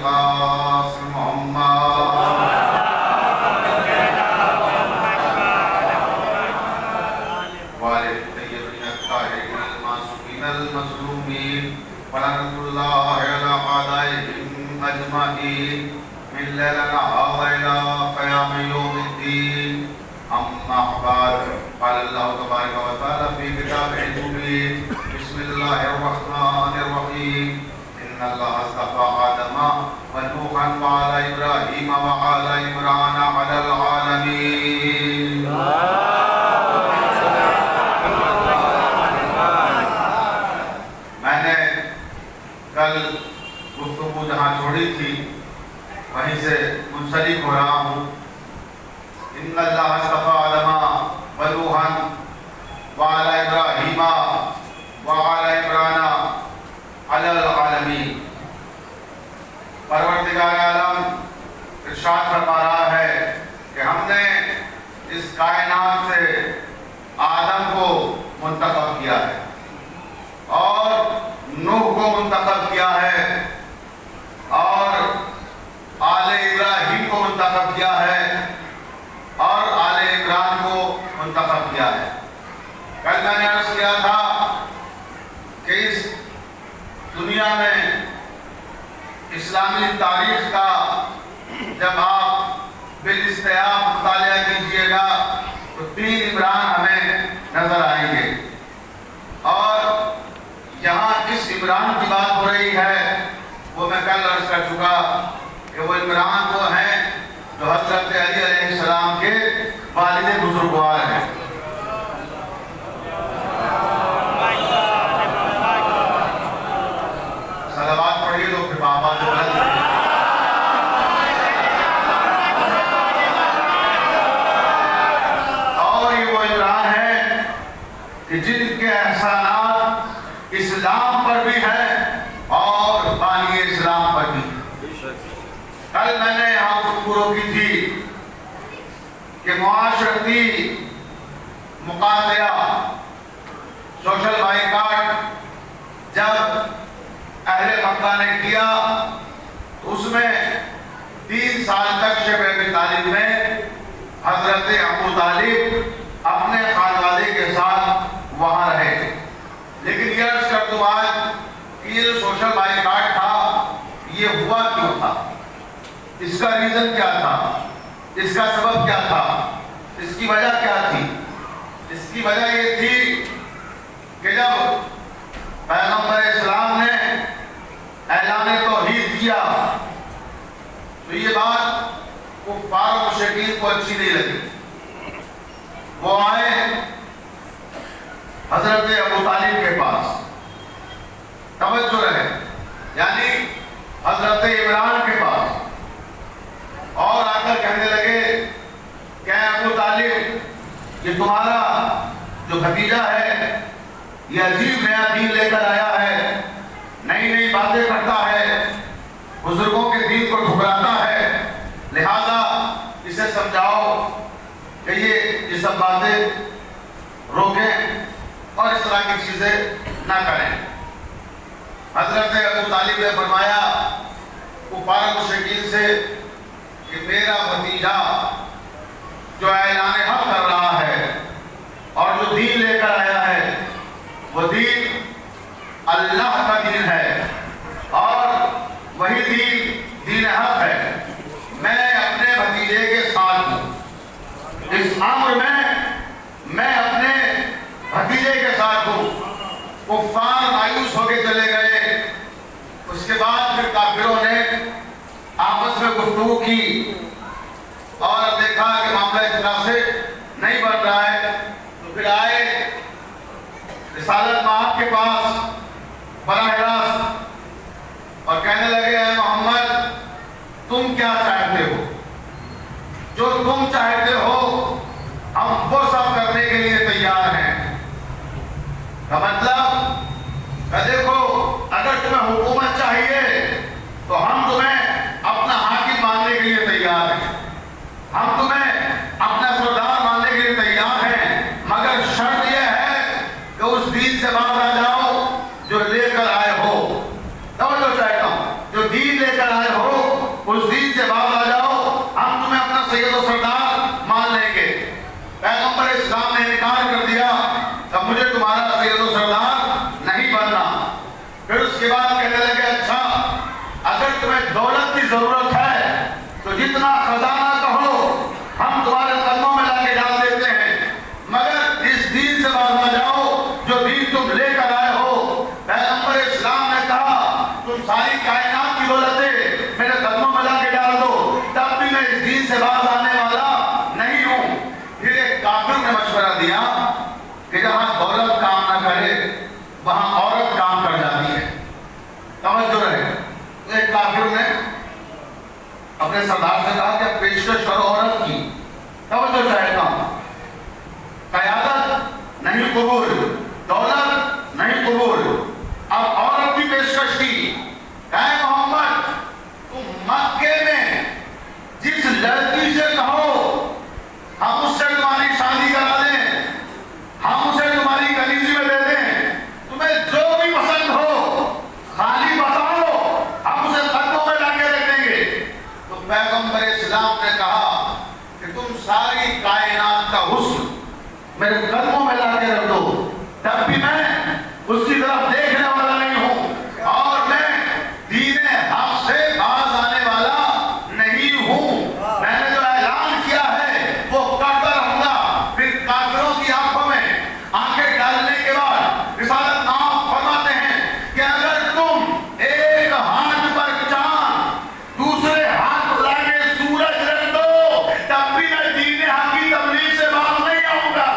القاسم محمد وآل الطيبين الطاهرين المعصومين المظلومين ولعنة الله على أعدائهم أجمعين من ليل نهار إلى قيام يوم الدين. أما بعد، قال الله تبارك وتعالى في كتابه المبين: بسم الله الرحمن الرحيم. إن الله اصطفى آدم ونوحا وآل إبراهيم وآل عمران على العالمين. میں نے کل گفتگو جہاں چھوڑی تھی وہیں سے منسلک ہو رہا ہوں. ان اللہ اصطفى آدم ونوحا وآل ابراہیم وآل عمران علی العالمین. پروردگار عالم ارشاد فرما رہا ہے کہ ہم نے اس کائنات سے آدم کو منتخب کیا ہے اور نوح کو منتخب کیا ہے اور آل ابراہیم کو منتخب کیا ہے اور آل عمران کو منتخب کیا ہے. کل میں نے عرض کیا تھا کہ اس دنیا میں اسلامی تاریخ کا جب آپ بالاستیاب مطالعہ کیجئے گا تو 3 عمران ہمیں نظر آئیں گے. اور یہاں جس عمران کی بات ہو رہی ہے وہ میں کل عرض کر چکا کہ وہ عمران وہ ہیں جو حضرت علی علیہ السلام کے والد بزرگوار ہیں. صلوات پڑھیے تو پھر بابا جو اور یہ وہ عمران ہے کہ جن کے احسانات اسلام پر بھی ہیں اور بانی اسلام پر بھی. کل میں نے یہاں گفتگو کی تھی کہ معاشرتی مقاطعہ سوشل بائیکاٹ جب اہل مکہ نے کیا تو اس میں 3 سال تک شب ابی طالب میں حضرت ابو طالب اپنے خانوادے کے ساتھ وہاں رہے. لیکن یہ عرض کر دوں آج کہ یہ جو سوشل بائیکاٹ تھا یہ ہوا کیوں تھا, اس کا ریزن کیا تھا, اس کا سبب کیا تھا, اس کی وجہ کیا تھی. اس کی وجہ یہ تھی کہ جب پیغمبر اسلام نے اعلان توحید کیا تو یہ بات کفار و مشرکین کو اچھی نہیں لگی. وہ آئے حضرت ابو طالب کے پاس, توجہ رہے, یعنی حضرت عمران کے پاس, اور آ کر کہنے لگے کہ ابو طالب یہ تمہارا جو بھتیجا ہے یہ عجیب نیا دین لے کر آیا ہے, نئی نئی باتیں کرتا ہے, بزرگوں کے دین کو ٹھکراتا ہے, لہذا اسے سمجھاؤ کہ یہ سب باتیں روکیں اور اس طرح کی چیزیں نہ کریں. حضرت ابو طالب نے فرمایا کفار مشرکین سے کہ میرا بھتیجا جو اعلان حق کر رہا ہے اور جو دین لے کر آیا ہے وہ دین اللہ کا دین ہے اور وہی دین حق ہے. میں اپنے بھتیجے کے ساتھ ہوں, اس امر میں اپنے بھتیجے کے ساتھ ہوں. کفار مایوس ہو کے چلے گئے. اس کے بعد پھر کافروں نے آپس میں گفتگو کی اور دیکھا کہ معاملہ اس طرح سے نہیں بن رہا ہے تو پھر آئے رسالت مآب کے پاس براہ راست اور کہنے لگے اے محمد تم کیا چاہتے ہو, جو تم چاہتے ہو ہم وہ سب کرنے کے لیے تیار ہیں. کا مطلب کہ دیکھو اگر تمہیں حکومت چاہیے تو ہم تمہیں اپنا حاکم ماننے کے لیے تیار ہیں, ہم تمہیں اپنا سردار ماننے کے لیے تیار ہیں, مگر شرط یہ ہے کہ اس دین سے باہر آ جاؤ جو لے کر آئے ہو. توجہ چاہتا ہوں, جو دین لے کر کر آئے ہو اس دین سے باز آ جاؤ، ہم تمہیں اپنا سید و سردار مان لیں گے۔ پیغمبر اسلام نے انکار کر دیا کہ مجھے تمہارا سید و سردار نہیں بننا۔ پھر اس کے بعد کہنے لگے اچھا اگر تمہیں دولت کی ضرورت ہے تو جتنا خزانہ کہو ہم تمہارے قدموں میں لا کے ڈال دیتے ہیں، مگر اس دین سے باز آ جاؤ جو دین تم لے کر آئے ہو۔ پیغمبر اسلام نے کہا تم ساری کائنات کی دولتیں میرے قدموں میں لا کے ڈال دو، تب بھی میں اس دین سے باز آنے والا نہیں ہوں۔ پھر ایک کافر نے مشورہ دیا کہ جہاں دولت کام نہ کرے وہاں عورت کام کر جاتی ہے۔ توجہ رہے، ایک کافر نے اپنے سردار سے کہا کہ پیشکش کرو عورت کی۔ توجہ چاہتا ہوں، قیادت نہیں قبول، دولت نہیں قبول، اب عورت کی پیشکش کی۔ اے محمد تم مکے میں جس لڑکی سے کہو ہم اس سے تمہاری شادی کرا دیں، ہم اسے تمہاری کلیسی میں دے دیں، تمہیں جو بھی پسند ہو خالی بتاؤ ہم اسے قدموں میں لا کے رکھ دیں گے۔ تو پیغمبر اسلام نے کہا کہ تم ساری کائنات کا حسن میرے قدموں میں لا کے رکھ دو، تب بھی میں اس کی طرف دیکھنے والا نہیں ہوں اور میں دین حق سے باز آنے والا نہیں ہوں۔ میں نے جو اعلان کیا ہے وہ کرتا رہوں گا۔ پھر کافروں کی آنکھوں میں آنکھیں ڈالنے کے بعد رسالت نام فرماتے ہیں کہ اگر تم ایک ہاتھ پر چاند دوسرے ہاتھ پر لا کے سورج رکھ دو تب بھی میں دین حق کی تبلیغ سے باز نہیں آؤں گا۔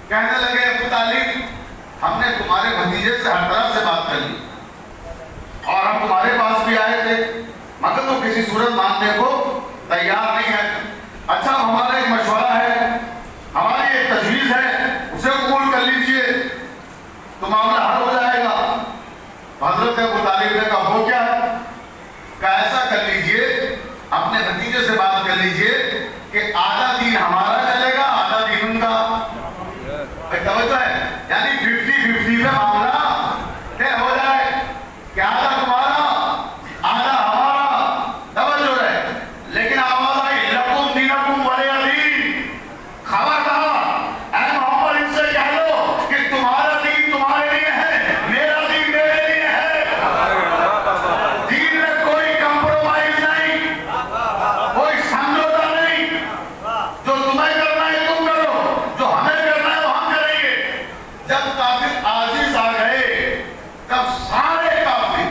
کہنے لگے ابو طالب ہم نے تمہارے بھتیجے سے ہر طرف سے بات کر لی اور ہم تمہارے پاس بھی آئے تھے مگر تو کسی صورت ماننے کو تیار نہیں ہے۔ اچھا ہمارا ایک مشورہ ہے، ہماری ایک تجویز ہے، اسے قبول کر لیجئے تو معاملہ حل ہو جائے گا۔ حضرت ابو طالب نے کہا وہ کیا ہے؟ کہ ایسا کر لیجئے اپنے بھتیجے سے بات کر لیجئے کہ آدھا دین ہمارا چلے گا آدھا دین ان کا۔ توجہ ہے، یعنی 50-50 سے معاملہ طے ہو جائے کہ آدھا تمہارا آدھا ہمارا۔ توجہ ہے، لیکن آواز آئی لکم دینکم ولی دین۔ خبردار اے محمد ان سے کہہ لو کہ تمہارا دین تمہارے لیے ہے، میرا دین میرے لیے ہے۔ دین میں کوئی کمپرومائز نہیں، کوئی سمجھوتا نہیں، جو تمہیں کرنا ہے تم کرو، جو ہمیں کرنا ہے وہ ہم کریں گے۔ جب کافر عاجز آ گئے تب سارے کافر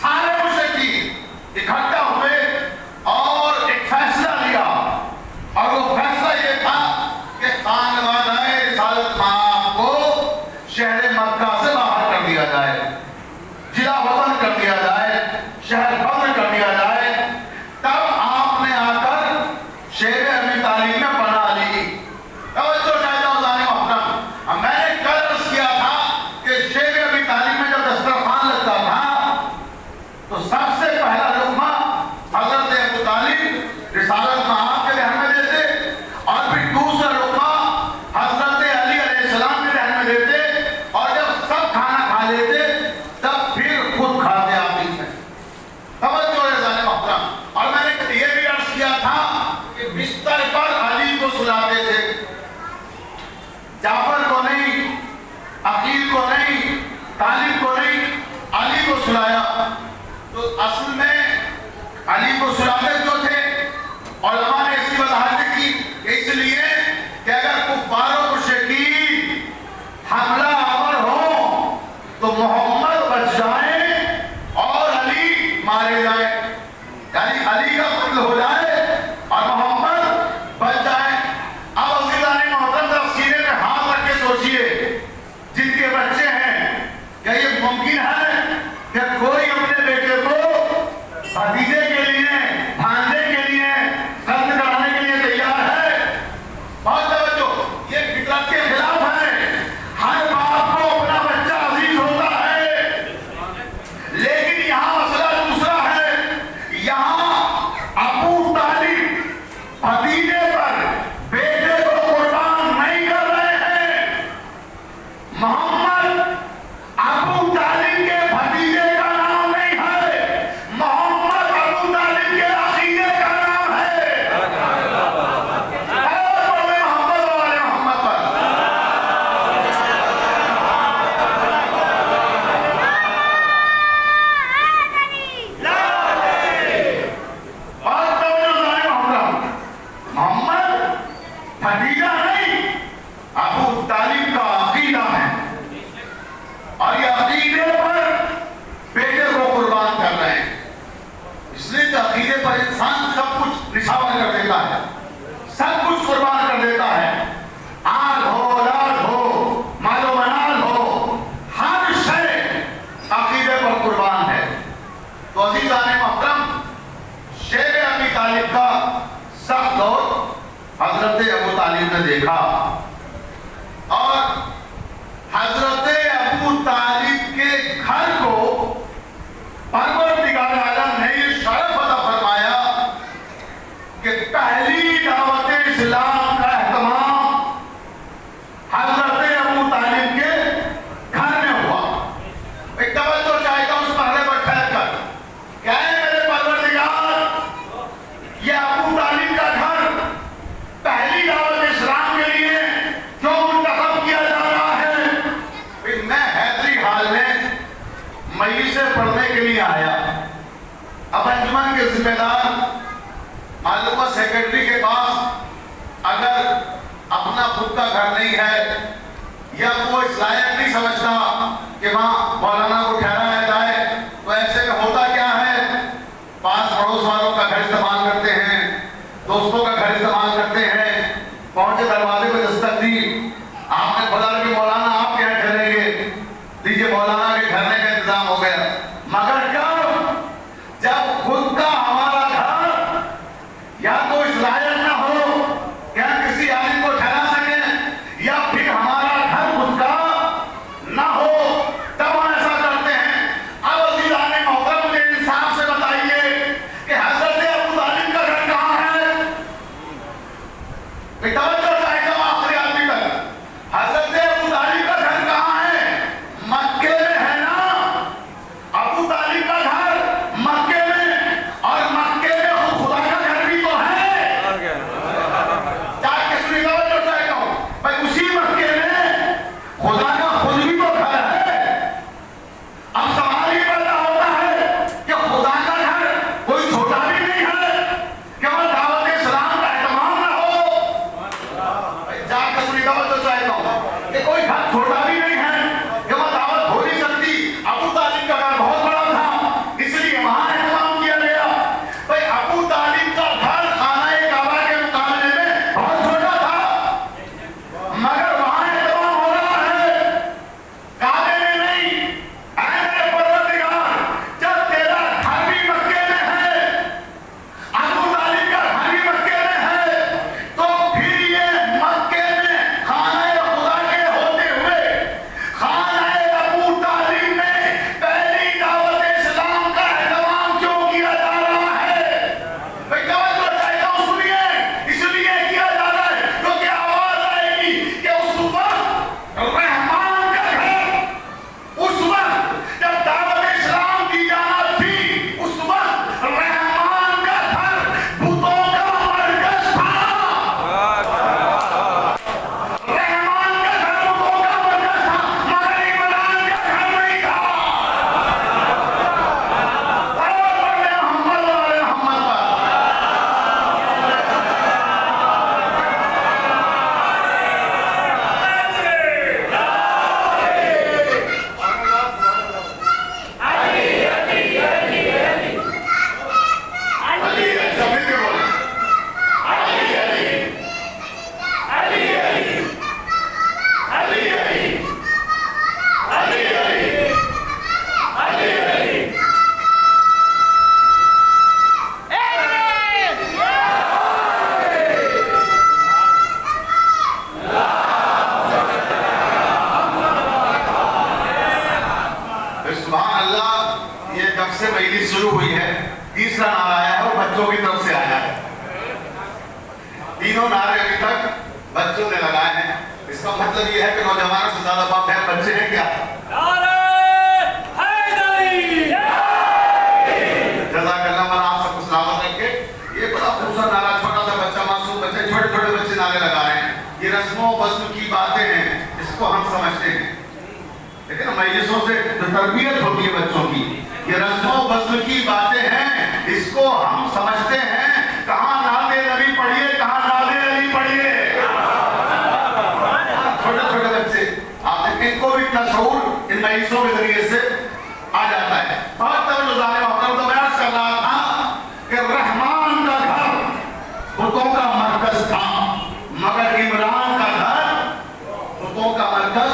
سارے مشرکین اکٹھا ہوئے اور ایک فیصلہ لیا اور وہ فیصلہ یہ تھا کہ خانوادہ رسالت مآب کو شہر مکہ سے باہر کر دیا جائے، جلا وطن کر دیا جائے، شہر بدر کر دیا جائے۔ تب آپ نے آ کر شیر ابی طالب میں پناہ لی۔ توجہ چاہتا ہوں ذہن محترم، میں نے کل عرض کیا تھا کہ شیر ابی طالب میں جب دسترخوان لگتا تھا تو سب سے پہلا لقمہ حضرت ابو طالب رسالت مآب کے دہن میں دیتے اور پھر دوسرا لقمہ حضرت علی علیہ السلام کے دہن میں دیتے اور جب سب کھانا کھا لیتے تب پھر خود کھاتے آپ ہی سے۔ توجہ ہے ذہن محترم، اور میں نے یہ بھی عرض کیا تھا کہ بستر پر علی کو سلاتے تھے، جعفر کو نہیں، عقیل کو نہیں، طالب کو نہیں، علی کو سلایا۔ تو اصل میں علی کو سلاتے جو تھے علماء نے اس کی وضاحت کی کہ اس لیے کہ اگر کفار و مشرکین حملہ آور ہو تو محمد بچ جائیں اور علی مارے جائیں، یعنی علی کا قتل ہو جائے اور محمد بچ جائیں۔ اب عزیزان محترم سینے میں ہاتھ رکھ کے سوچئے جن کے بچے ہیں کیا یہ ممکن ہے کہ کوئی اپنے بیٹے کو بھتیجے کے لیے بھانجے کے لیے خط دیتا ہے, سب کچھ قربان کر دیتا ہے. آل ہو, اولاد ہو, مال و منال ہو, ہر شے عقیدے پر قربان ہے. تو عزیزان محترم, شیب ابی طالب کا سخت دور حضرت ابو طالب نے دیکھا, اور حضرت ابو طالب کے گھر کو پروردگار عالم نے یہ شرف عطا فرمایا کہ پہلی دعوت اسلام کا اہتمام حضرت ابو طالب کے گھر میں ہوا. ایک توجہ چاہے گا اس مرحلے پر ٹھہر کر, کیا ہے میرے پروردگار, یہ ابو طالب کا گھر پہلی دعوت اسلام کے لیے کیوں منتخب کیا جا رہا ہے؟ میں حیدری حال میں مجلسیں پڑھنے کے لیے آیا. اب انجمن کے ذمہ دار معلومہ سیکرٹری کے پاس اگر اپنا خود کا گھر نہیں ہے یا وہ اس لائق نہیں سمجھتا کہ وہاں مولانا کو ٹھہرایا جائے, تو ایسے میں ہوتا کیا ہے, پاس پڑوس والوں کا گھر استعمال کرتے ہیں, دوستوں کا گھر استعمال کرتے ہیں. پہنچے دروازے پہ دستک دی, آپ نے کھولا کہ مولانا آپ یہاں ٹھہریں گے, دیجئے مولانا کے ٹھہرنے کا انتظام ہو گیا. مگر کب, جب خود کا ہمارا گھر یا تو اس لائق نہ ہو کہ ہم کسی عالم کو ٹھہرا سکیں, یا پھر ہمارا گھر خود کا نہ ہو, تب ہم ایسا کرتے ہیں. اب عزیزان محترم, مجھے انصاف سے بتائیے کہ حضرت ابو طالب کا گھر کہاں ہے؟ توجہ چاہے گا آخری آدمی تک. حضرت ابو طالب کا گھر کہاں ہے؟ مکے میں ہے نا. ابو طالب کا گھر مکے میں, اور مکے میں خدا کا گھر بھی تو ہے. چاہے کس نے توجہ چاہے گا بھائی, اسی مکے میں خدا کا خود بھی تو گھر ہے. اب سوال یہ پیدا ہوتا ہے کہ خدا کا گھر کوئی چھوٹا بھی نہیں ہے کہ وہ دعوت اسلام کا اہتمام نہ ہو. جا کے سنی توجہ چاہے گا کہ کوئی گھر چھوٹا بھی نہیں ہے کہ وہ دعوت ہو نہیں سکتی. ابو طالب کا گھر بہت بڑا تھا, اس لیے وہاں اہتمام کیا گیا. بھائی ابو طالب کا گھر خانہ کعبہ کے مقابلے میں بہت چھوٹا تھا, مگر وہاں اہتمام ہو رہا ہے, کعبے میں نہیں. اے میرے پروردگار, جب تیرا گھر بھی مکے میں ہے, ابو طالب کا گھر بھی مکے میں ہے, تو پھر یہ مکے میں خانہ خدا کے ہوتے ہوئے خانہ ابو طالب میں پہلی دعوت اسلام کا اہتمام کیوں کیا جا رہا ہے؟ بھئی توجہ چاہے گا, سنیے, اس لیے کیا جا رہا ہے کیونکہ آواز آئے گی کہ اس وقت رحمان کا گھر, اس وقت جب دعوت اسلام کی جانا تھی, اس وقت رحمان کا گھر بتوں کا مرکز تھا. رحمان کا گھر بتوں کا مرکز تھا, مگر عمران کا گھر نہیں تھا. محمد والے محمد پر سب مل کے بولیں. سبحان اللہ, یہ کب سے مجلس شروع ہوئی ہے, تیسرا نعرہ آیا ہے اور بچوں کی طرف سے آیا ہے. تینوں نعرے ابھی تک بچوں نے لگائے ہیں. اس کا مطلب یہ ہے کہ نوجوانوں سے زیادہ باپ ہے بچے ہیں کیا؟ جزاک اللہ مولانا, آپ سب کو سلامت رکھ کے. یہ بڑا خوبصورت نعرہ, چھوٹا سا بچہ, معصوم بچے, چھوٹے چھوٹے بچے نعرے لگا رہے ہیں. یہ رسم و فضل کی باتیں ہیں, اس کو ہم سمجھتے ہیں. لیکن مجلسوں سے جو تربیت ہوتی ہے بچوں کی, یہ رسم و فضل کی باتیں ہیں, اس کو ہم سمجھتے ہیں. کہاں نعت نبی پڑھیے, کہاں نعت علی پڑھیے. چھوٹے چھوٹے بچے, آپ ان کو بھی اتنا شعور ان مجلسوں کے ذریعے سے آ جاتا ہے. بہت توجہ محترم, تو میں عرض کر رہا تھا کہ رحمان کا گھر بتوں مرکز تھا، مگر عمران کا گھر خطوں کا مرکز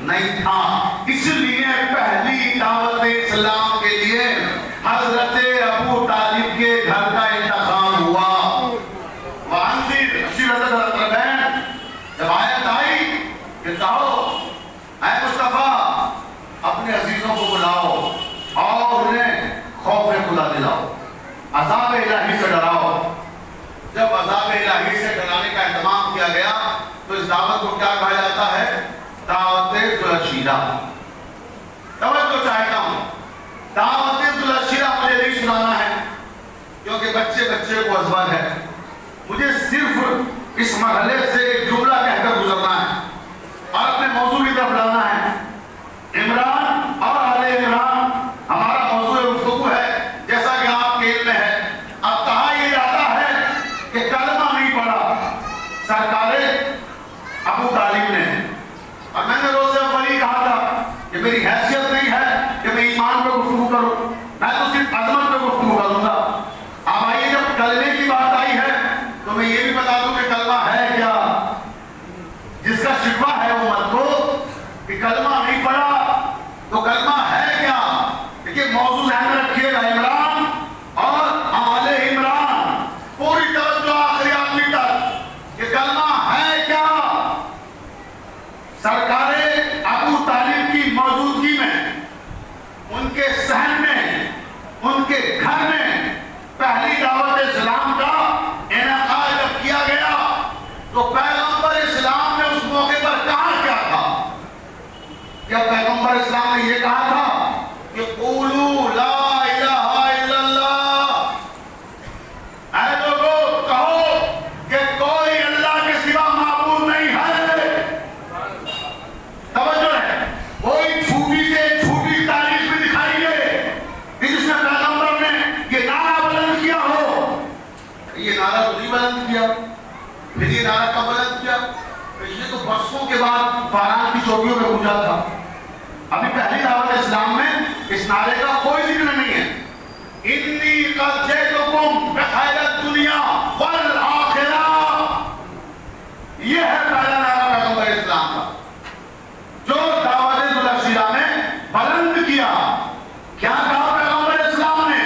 نہیں تھا۔ اس لیے پہلی دعوت اسلام کے لیے حضرت ابو طالب کے گھر کا انتخاب ہوا۔ وَأَنذِرْ عَشِيرَتَكَ الْأَقْرَبِينَ، جب آیت آئی کہ کہو اے مصطفیٰ اپنے عزیزوں کو بلاؤ اور انہیں خوف خدا دلاؤ، عذاب الہی سے ڈراؤ۔ جب عذاب الہی سے ڈرانے کا اہتمام کیا گیا تو اس دعوت کو کیا کہا جاتا ہے؟ دعوت ذو الشیرہ۔ توجہ چاہتا ہوں، دعوت ذو الشیرہ مجھے نہیں سنانا ہے کیونکہ بچے بچے کو ازبر ہے، مجھے صرف اس مرحلے سے ایک جملہ کہہ کر گزرنا ہے اور اپنے موضوع کی طرف لانا ہے۔ عمران اور آل عمران ہمارا موضوع گفتگو ہے، جیسا کہ آپ کے علم میں ہے۔ اب کہا یہ جاتا ہے کہ کلمہ نہیں پڑھا سرکار ابو طالب نے، اور میں نے روز اول ہی کہا تھا کہ میری حیثیت نہیں ہے کہ میں ایمان پہ گفتگو کروں، میں تو صرف عظمت پہ گفتگو کروں گا۔ اب آئیے جب کلمے کی بات آئی ہے تو میں یہ بھی بتا دوں کہ کلمہ ہے کیا۔ جس کا شکوہ ہے امت کو کہ کلمہ نہیں پڑھا تو کلمہ ہے کیا، دیکھیے موضوع ذہن میں رکھیے گا، عمران اور آل عمران، پوری توجہ آخری آدمی تک کہ کلمہ ہے کیا۔ سرکار ابو طالب کی موجودگی میں، ان کے صحن میں، ان کے گھر میں پہلی دعوت اسلام کا انعقاد جب کیا گیا تو پیغمبر اسلام نے اس موقع پر کہا کیا تھا؟ کیا پیغمبر اسلام نے یہ کہا تھا کہ قولوا لا الہ الا اللہ، اے لوگو کہو کہ کوئی اللہ کے سوا معبود نہیں ہے۔ توجہ ہے، کوئی چھوٹی سے چھوٹی تاریخ بھی دکھائیے کہ جس میں پیغمبر نے یہ نعرہ بلند کیا ہو۔ یہ نعرہ تو نہیں بلند کیا، پھر یہ نعرہ کب بلند کیا؟ یہ تو برسوں کے بعد فاران کی چوکیوں میں گونجا تھا۔ ابھی پہلی دعوت اسلام میں اس نعرے کا کوئی ذکر نہیں ہے۔ انی قد جئتکم بخیر الدنیا والآخرہ، یہ ہے پہلا نعرہ پیغمبر اسلام کا جو دعوت ذو الشیرہ نے بلند کیا۔ کیا کہا پیغمبر اسلام نے؟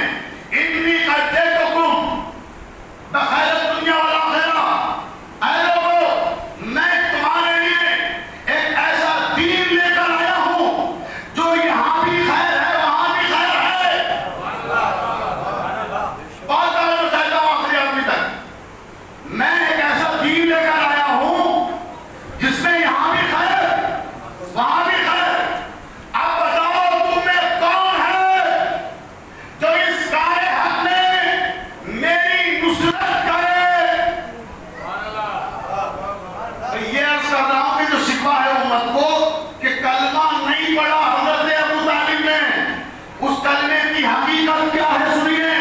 انی قد جئتکم بخیر الدنیا والآخرہ، اے لوگو میں تمہارے لیے ایک ایسا دین لے کر آیا ہوں جو یہاں بھی خیر ہے وہاں بھی خیر ہے۔ بہت توجہ چاہتا ہوں آخری آدمی تک، میں ایک ایسا دین لے کر آیا ہوں جس میں یہاں بھی خیر وہاں بھی خیر۔ اب بتاؤ تم میں کون ہے جو اس کار حق میں میری نصرت کرے؟ یہ عرض کر رہا ہوں کہ جو شکوہ ہے امت کو کہ کلمہ نہیں پڑھا حضرت ابو طالب نے، اس کلمے کی حقیقت کیا ہے سنیے۔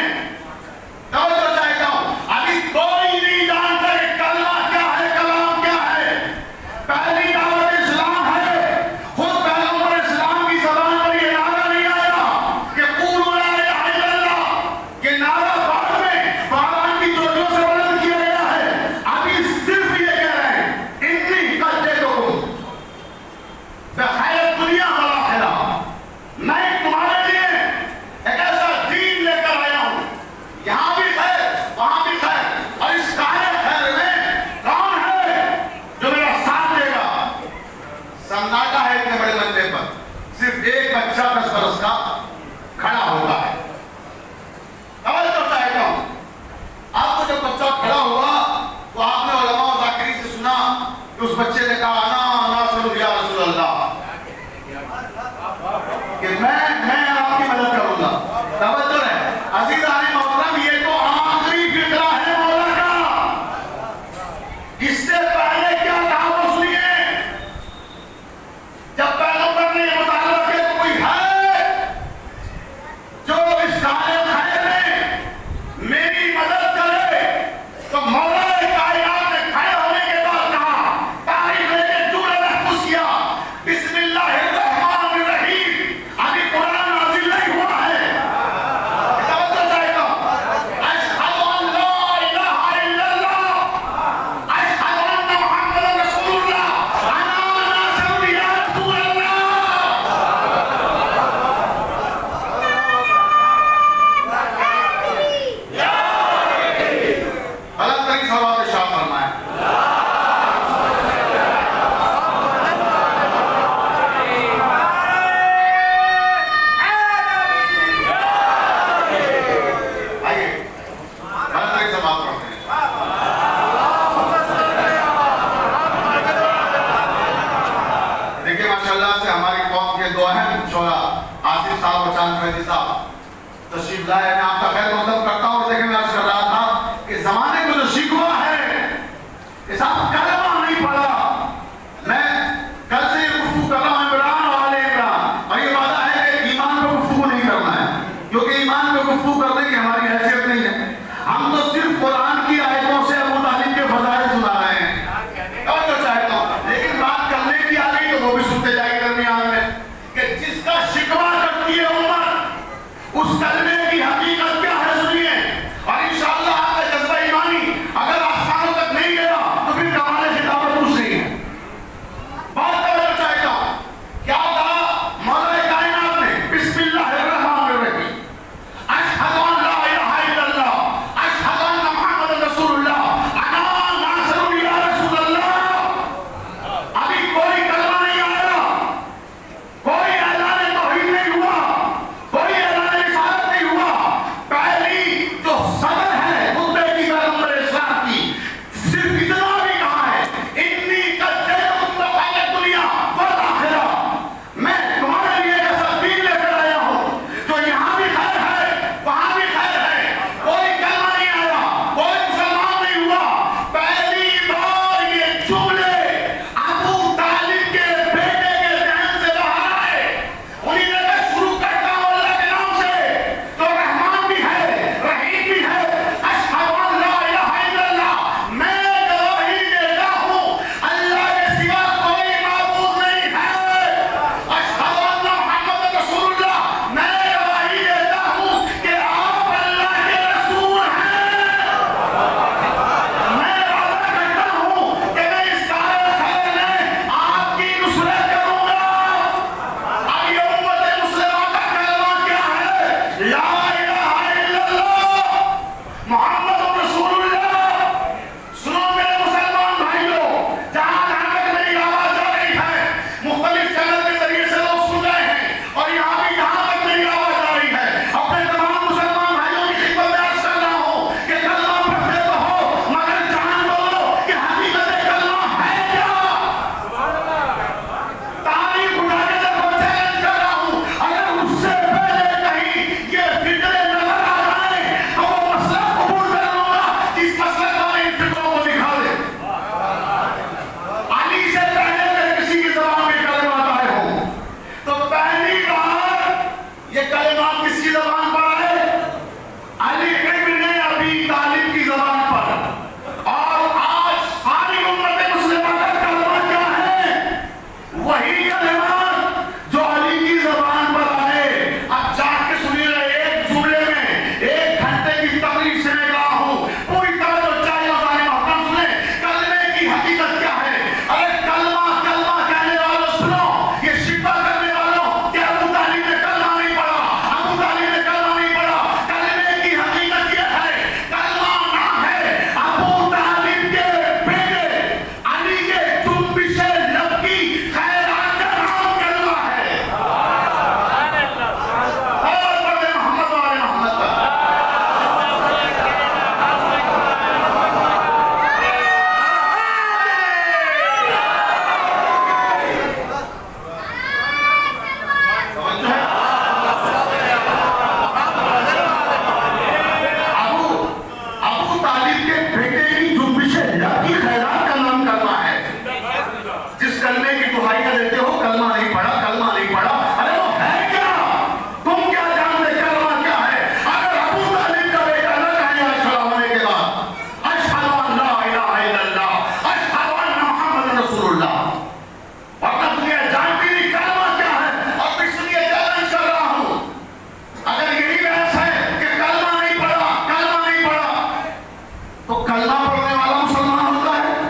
توجہ چاہتا ہوں، ابھی کوئی نہیں جانتا کہ کلمہ کیا ہے، کلام کیا ہے۔ پہلی دعوت اسلام ہے، خود پیغمبر اسلام کی زبان پر یہ نعرہ نہیں آیا کہ قولوا لا الہ الا اللہ، یہ نعرہ بعد میں فاران کی چوٹیوں سے بلند کیا گیا ہے۔ ابھی صرف یہ کہہ رہے ہیں انی قد جئتکم بخیر الدنیا والآخرہ، میں تمہارے لیے ایک ایسا دین لے کر آیا ہوں، یہاں بھی خیر وہاں بھی خیر۔ اور اس کار خیر میں کون ہے جو میرا ساتھ دے گا؟ سناٹا ہے اتنے بڑے منچے پر، صرف ایک بچہ 10 برس کا کھڑا ہوتا ہے۔ توجہ چاہتا ہوں، آپ کو جب بچہ کھڑا ہوا تو آپ نے علماء و ذاکرین سے سنا کہ اس بچے نے کہا انا ناصر یا رسول اللہ، کہ میں آپ کی مدد کروں گا۔ توجہ ہے عزیزان محترم، یہ تو آخری فقرہ ہے مولا کا۔ اس سے پہلے کیا کہا وہ سنیے۔ جب پیغمبر نے یہ مطالبہ کیا تو کوئی ہے جو اس کار خیر میں میری مدد کرے، تو مولا کائنات نے کھڑے ہونے کے بعد کہا، تاریخ لے کے مہدی صاحب تشریف لائے، میں آپ کا خیر مقدم کرتا ہوں۔ اور دیکھیں میں عرض کر رہا تھا کہ زمانے کو جو شکوہ ہے کہ صاحب کلمہ نہیں پڑھا، میں کل سے یہ گفتگو کر رہا ہوں عمران اور آل عمران، اور یہ وعدہ ہے کہ ایمان پہ گفتگو نہیں کرنا ہے، کیونکہ ایمان پہ گفتگو کرنے کی ہماری حیثیت نہیں ہے۔ ہم تو صرف قرآن کی آیتوں سے ابو طالب کے فضائل سنا رہے ہیں اور جو چاہتا ہوں، لیکن بات کرنے کی آ گئی تو وہ بھی سنتے جائے درمیان میں کہ جس کا شکوہ کرتی ہے امت، اس کلمے کی حقیقت کیا ہے سنیے، اور انشاءاللہ آپ کا جذبہ ایمانی اگر آسمانوں تک نہیں گیا تو پھر کمال خطابت کچھ نہیں ہے۔ بات کرنا چاہتا ہوں، کیا کہا مولا کائنات نے؟ بسم اللہ الرحمن الرحیم، اشہد ان لا الہ الا اللہ، اشہد ان محمد رسول اللہ، انا ناصر یا رسول اللہ۔ ابھی کوئی کلمہ نہیں آیا، کوئی اعلان توحید نہیں ہوا، کوئی اعلان رسالت نہیں ہوا۔ پہلی جو صدر ہے خطبے کی پیغمبر اسلام کی، صرف اتنا بھی کہا ہے انی قد جئتکم بخیر الدنیا والآخرہ، میں تمہارے لیے ایسا دین لے کر آیا ہوں جو یہاں بھی خیر ہے وہاں بھی خیر ہے۔ کوئی کلمہ نہیں آیا، کوئی مسلمان نہیں ہوا۔ پہلی بار یہ جملے ابو طالب کے بیٹے کے ذہن سے باہر آئے۔ انہیں نے کہا شروع کرتا ہوں اللہ کے نام سے جو رحمان بھی ہے رحیم بھی ہے، اشہد ان لا الہ الا اللہ، میں گواہی دیتا ہوں اللہ کے سوا کوئی معبود نہیں ہے، اشہد ان محمد رسول اللہ، میں گواہی دیتا ہوں کہ آپ اللہ کے رسول ہیں۔ میں وعدہ کرتا ہوں کہ میں اس کار خیر میں آپ کی نصرت کروں گا۔ اب یہ امت مسلمہ کا کلمہ کیا ہے؟ لا الہ الا اللہ محمد رسول اللہ۔ سنو میرے مسلمان بھائیوں، جہاں جہاں تک میری آواز آ رہی ہے، مختلف چینل کے ذریعے سے لوگ سن رہے ہیں، اور یہاں بھی جہاں تک میری آواز آ رہی ہے، اپنے تمام مسلمان بھائیوں کی خدمت میں عرض کر رہا ہوں کہ کلمہ پڑھتے تو ہو مگر جان لو کہ حقیقت کلمہ ہے کیا۔ تعریف اٹھا کے دیکھو، چیلنج کر رہا ہوں، اگر اس سے پہلے کہیں یہ فکرے نظر آ جائیں تو وہ مسئلہ قبول کر لوں گا جس مسئلہ والے ان فکروں کو دکھا دے۔ علی سے پہلے اگر کسی کی زبان میں کلمات آئے ہوں تو پہلی بار یہ کلمات کس کی زبان پر آئے؟ علی ابن ابی طالب کی زبان پر۔ اور آج ساری امت مسلمہ کا کلمہ کیا ہے؟ وہی کلمات جو علی کی زبان پر آئے۔ اب جا کے سنیے، ایک جملے میں 1 گھنٹے کی تقریر سے میں کہا ہوں، پوری توجہ چاہیے اور محترم سنیں کلمے کی حقیقت کیا ہے۔ ارے کلمہ کلمہ کہنے والوں سنو، یہ شکوہ کرنے والوں کہ ابو طالب نے کلمہ نہیں پڑھا، ابو طالب نے کلمہ نہیں پڑھا۔ کلمے کی حقیقت یہ ہے، کلمہ نام ہے ابو طالب کے بیٹے علی کے جنبش لب کی خیرات کا نام کلمہ ہے۔ اور بڑے محمد والے محمد کا توجہ ہے۔ ابو طالب کے بیٹے کی جنبش لب کی خیرات کا نام کلمہ ہے۔ جس کلمے کی دہائی کا دیتے ہو کلمہ نہیں پڑھا، کلمہ نہیں پڑھا، ارے وہ ہے کیا؟ تم کیا جانتے کلمہ کیا ہے؟ اگر ابو طالب کا بیٹا نہ کہے آج کھڑا ہونے کے بعد اشہد ان لا الہ الا اللہ، اشہد ان محمد رسول اللہ، ورنہ تم یہ جانتی نہیں کلمہ کیا ہے، اور اس لیے چیلنج کر رہا ہوں اگر یہی بحث ہے کہ کلمہ نہیں پڑھا کلمہ نہیں پڑھا تو کلمہ پڑھنے والا مسلمان ہوتا ہے؟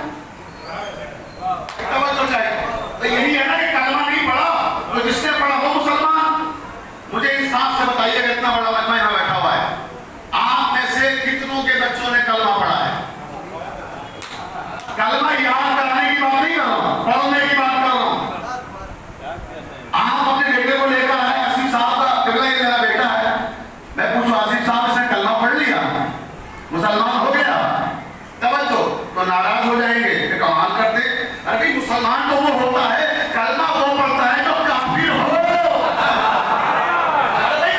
توجہ چاہیے، تو یہی ہے نا کہ کلمہ نہیں پڑھا تو جس نے پڑھا وہ مسلمان۔ مجھے انصاف سے بتائیے کہ اتنا بڑا مجمع یہاں بیٹھا ہوا ہے، آپ میں سے کتنوں کے بچوں نے کلمہ پڑھا ہے؟ کلمہ یاد کرانے کی بات نہیں کر رہا ہوں، پڑھنے کی بات کر رہا ہوں۔ آپ اپنے بیٹے کو لے کر آئے، آصف صاحب کا قبلہ یہ میرا بیٹا ہے، میں پوچھوں آصف صاحب اس نے کلمہ پڑھ لیا، مسلمان ہو گیا؟ توجہ، تو ناراض ہو جائیں گے کہ کمال کرتے۔ ارے مسلمان تو وہ ہوتا ہے کلمہ وہ پڑھتا ہے جو کافر ہو۔ ارے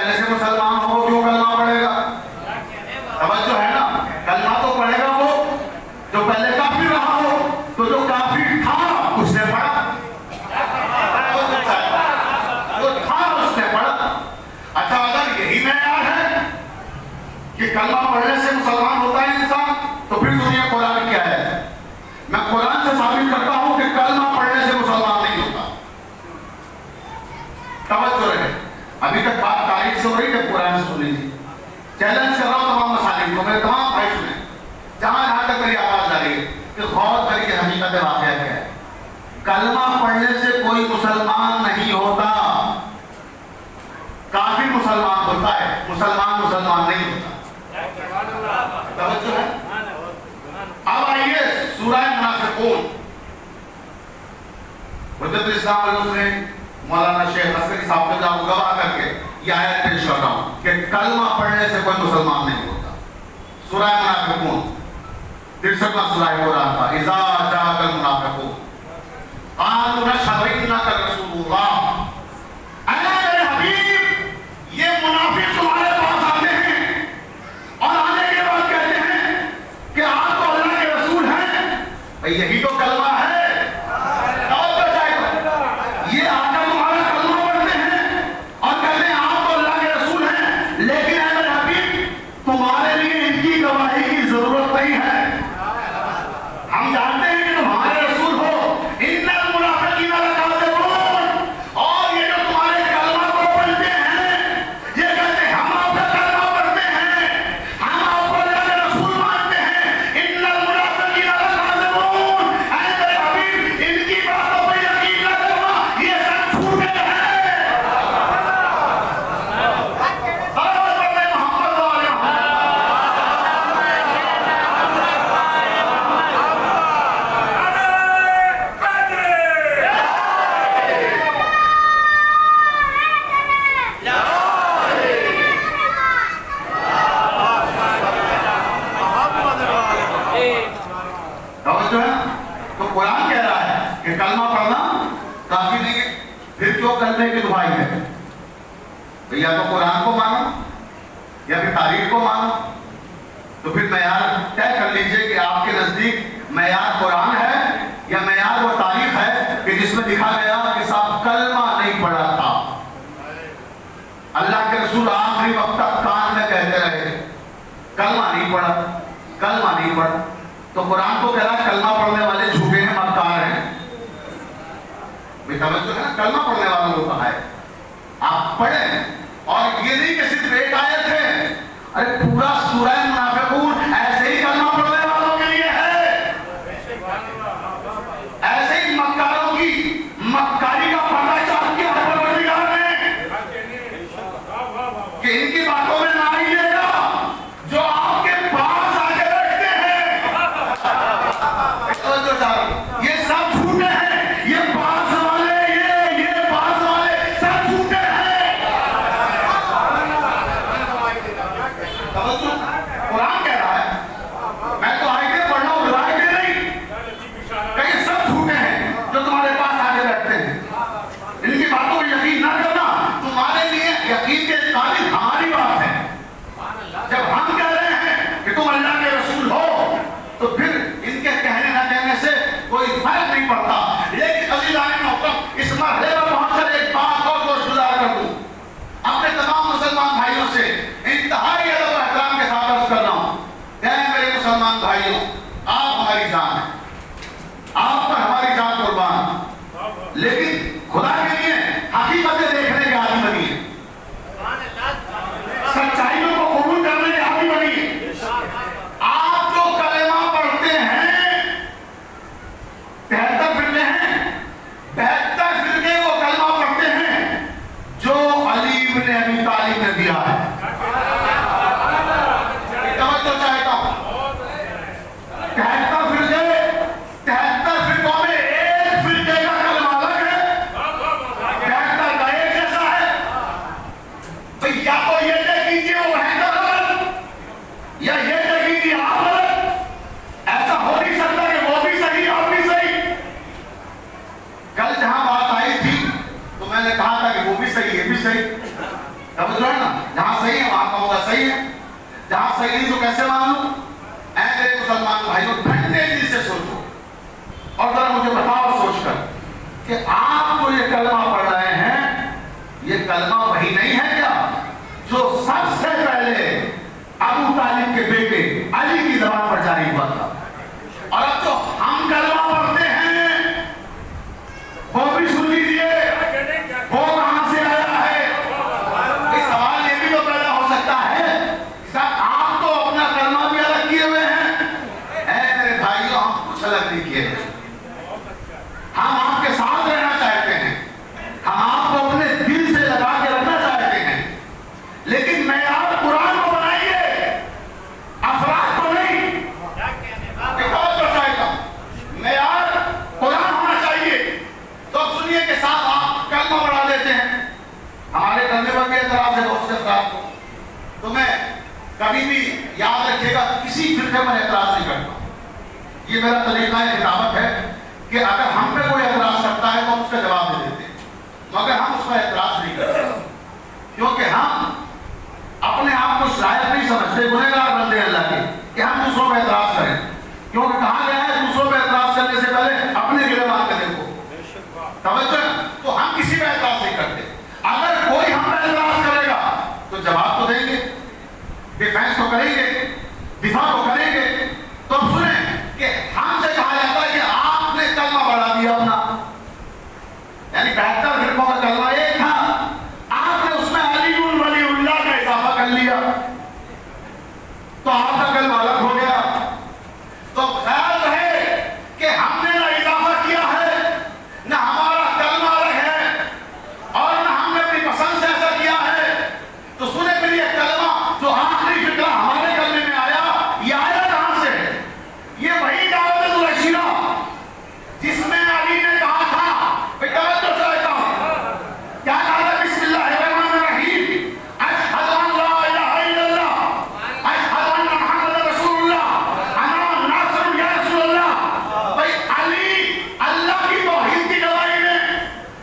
پہلے سے مسلمان ہو وہ کیوں کلمہ پڑھے گا؟ توجہ ہے نا؟ کلمہ تو پڑھے گا وہ جو پہلے کافر رہا ہو، تو جو کافر تھا اس نے پڑھا، جو تھا اس نے پڑھا۔ اچھا اگر یہی معیار ہے کہ کلمہ پڑھنے سے مسلمان ہوتا ہے انسان، تو پھر سنیے قرآن کیا ہے۔ میں قرآن سے ثابت کرتا ہوں کہ کلمہ پڑھنے سے مسلمان نہیں ہوتا۔ توجہ رہے، ابھی تک بات تاریخ سے ہو رہی ہے، قرآن سے سن لیجیے۔ چیلنج کر رہا ہوں تمام مسائل کو، میرے تمام بھائی سنیں، جہاں تک میری آواز جا رہی ہے کہ غور کر کے حقیقت واقعہ کیا ہے۔ کلمہ پڑھنے سے کوئی مسلمان نہیں ہوتا، کافر مسلمان ہوتا ہے، مسلمان نہیں ہوتا۔ توجہ ہے؟ اب آئیے سورہ منافقون، حجت الاسلام والمسلمین مولانا شیخ عسکری صاحب کو جاؤ گواہ کر کے یہ آیت پیش کر رہا ہوں کہ کلمہ پڑھنے سے کوئی مسلمان نہیں ہوتا۔ سورہ منافقون 63واں سورہ ہو رہا تھا، اذا جاءک المنافقون قالوا نشهد انک رسول اللہ۔ اے میرے حبیب، یہ منافق تمہارے پاس آتے ہیں اور آنے کے بعد کہتے ہیں کہ آپ تو اللہ کے رسول ہیں۔ یہی تو کلمہ ہے۔ یہ آ کر تمہارا کلمہ پڑھتے ہیں اور کہتے ہیں آپ تو اللہ کے رسول ہیں، لیکن اے میرے حبیب تمہارے لیے ان کی گواہی کی ضرورت نہیں ہے۔ ہم جانتے ہیں کہ تمہارے رسول ہو، ان المنافقین لکاذبون، اور یہ جو تمہارے کلمہ کو پڑھتے ہیں، یہ کہتے ہیں ہم آپ کا کلمہ پڑھتے ہیں، ہم آپ کو اللہ کے رسول مانتے ہیں، ان المنافقین لکاذبون۔ اے میرے حبیب ان کی باتوں پہ یقین نہ کرنا، یہ سب جھوٹے ہیں۔ صلوات پڑھتے ہیں محمد و آل محمد۔ توجہ ہے؟ تو قرآن کہہ رہا ہے کہ کلمہ پڑھنا کافی نہیں ہے، پھر کیوں کلمے کی دعائی ہے؟ تو یا تو قرآن کو مانو یا پھر تاریخ کو مانو، تو پھر معیار طے کر لیجئے کہ آپ کے نزدیک معیار قرآن ہے یا معیار وہ تاریخ ہے کہ جس میں لکھا گیا کہ صاحب کلمہ نہیں پڑھا تھا۔ اللہ کے رسول آخری وقت تک کان میں کہتے رہے کلمہ نہیں پڑھا، کلمہ نہیں پڑھا۔ تو قرآن کو کہہ رہا ہے کلمہ پڑھنے والے جھوٹے ہیں، مکار ہیں۔ بے توجہ ہے نا، کلمہ پڑھنے والوں کو کہا ہے آپ پڑھیں، اور یہ نہیں کہ صرف ایک آیت ہے، ارے پورا سورہ منافقون ایسے ہی کلمہ پڑھنے والوں کے لیے ہے، ایسے ہی مکاروں کی مکاری کا پردہ چاک کیا ہے پروردگار نے کہ ان کی باتوں میں نہ آئیے گا جو آپ کے پاس آ کے بیٹھتے ہیں۔ یہ سب جھوٹے ہیں، یہ پاس والے، یہ پاس والے سب جھوٹے ہیں۔ قرآن کہہ رہا ہے، میں تو آئے پڑھ رہا ہوں، رائے دے نہیں کہ یہ سب جھوٹے ہیں جو تمہارے پاس آ کے بیٹھتے ہیں۔ ان کی باتوں پر یقین نہ کرنا، تمہارے لیے یقین کے قابل ہماری بات ہے۔ جب ہم کہہ رہے ہیں کہ تم اللہ کے رسول ہو، تو پھر ان کے کہنے نہ کہنے سے کوئی فرق نہیں پڑتا۔ لیکن عزیزان محترم، اس مرحلے پر پہنچ کر ایک بات اور گوش گزار کر دوں، اپنے تمام مسلمان بھائیوں سے انتہائی ادب و احترام کے ساتھ عرض کر رہا ہوں کہ اے میرے مسلمان بھائیوں، آپ ہماری جان ہیں، آپ پر ہماری جان قربان، لیکن خدا کے لیے حقیقتیں دیکھنے کے عادی بنیے، سچائیوں کو قبول کرنے کے عادی بنیے۔ آپ جو کلمہ پڑھتے ہیں، 73 فرقے ہیں، 72 فرقے وہ کلمہ پڑھتے ہیں جو علی بن ابی طالب نے دیا ہے۔ توجہ چاہتا ہوں، 73 فرقے، 73 فرقوں میں ایک فرقے کا کلمہ الگ ہے کہ آپ جو یہ کلمہ پڑھ رہے ہیں یہ کلمہ وہی نہیں ہے کیا جو سب سے پہلے ابو طالب کے بیٹے علی کی زبان پر جاری ہوا تھا؟ اور اب جو ہم کلمہ پڑھتے ہیں وہ بھی سن لیجئے وہ کہاں سے آیا ہے؟ اس سوال یہ بھی تو پیدا ہو سکتا ہے سب آپ تو اپنا کلمہ بھی الگ کیے ہوئے ہیں۔ اے میرے بھائیوں، ہم کچھ الگ نہیں کیے ہیں، ہم آپ کے ساتھ رہنا چاہتے ہیں، ہم آپ کو اپنے دل سے لگا کے رکھنا چاہتے ہیں، لیکن معیار قرآن کو بنائیے، افراد کو نہیں۔ کتاب کو چاہے گا معیار قرآن ہونا چاہیے۔ تو سنیے کے ساتھ آپ کلمہ بڑھا دیتے ہیں، ہمارے کلمے پر بھی اعتراض ہے دوست افراد کو، تو میں کبھی بھی یاد رکھیے گا کسی فرقے پر اعتراض نہیں کرتا۔ یہ میرا طریقہ خطابت ہے کہ اگر ہم پہ کوئی اعتراض کرتا ہے تو ہم اس کا جواب دے دیتے ہیں، مگر ہم اس پر اعتراض نہیں کرتے، کیونکہ ہم اپنے آپ کو شاید نہیں سمجھتے گنہگار بندے اللہ کے کہ ہم دوسروں پہ اعتراض کریں، کیونکہ کہا گیا ہے دوسروں پہ اعتراض کرنے سے پہلے اپنے گلے مان کے دیکھو۔ توجہ، تو ہم کسی پہ اعتراض نہیں کرتے۔ اگر کوئی ہم پہ اعتراض کرے گا تو جواب تو دیں گے، ڈیفینس تو کریں گے، دفاع تو کریں گے۔ تو اب سنیں کہ ہم سے کہا جاتا ہے کہ آپ نے کلمہ بڑھا دیا اپنا، یعنی 72 فرقوں کا کلمہ ایک تھا، آپ نے اس میں علی ولی اللہ کا اضافہ کر لیا تو آپ کا کلمہ الگ ہو گیا۔ تو خیال رہے کہ ہم نے نہ اضافہ کیا ہے، نہ ہمارا کلمہ الگ ہے، اور نہ ہم نے اپنی پسند سے ایسا کیا ہے۔ تو سنیں پھر یہ کلمہ جو آخری فقرہ ہمارے کلمے میں آیا، یہ آیا کہاں سے؟ یہ وہی دعوت ذوالعشیرہ جس میں علی نے کہا تھا، توجہ چاہتا ہوں، کیا کہا تھا؟ بسم اللہ الرحمن الرحیم، اشہد ان لا الہ الا اللہ، اشہد ان محمد رسول اللہ، انا ناصر یا رسول اللہ۔ بھائی علی اللہ کی توحید کی گواہی میں،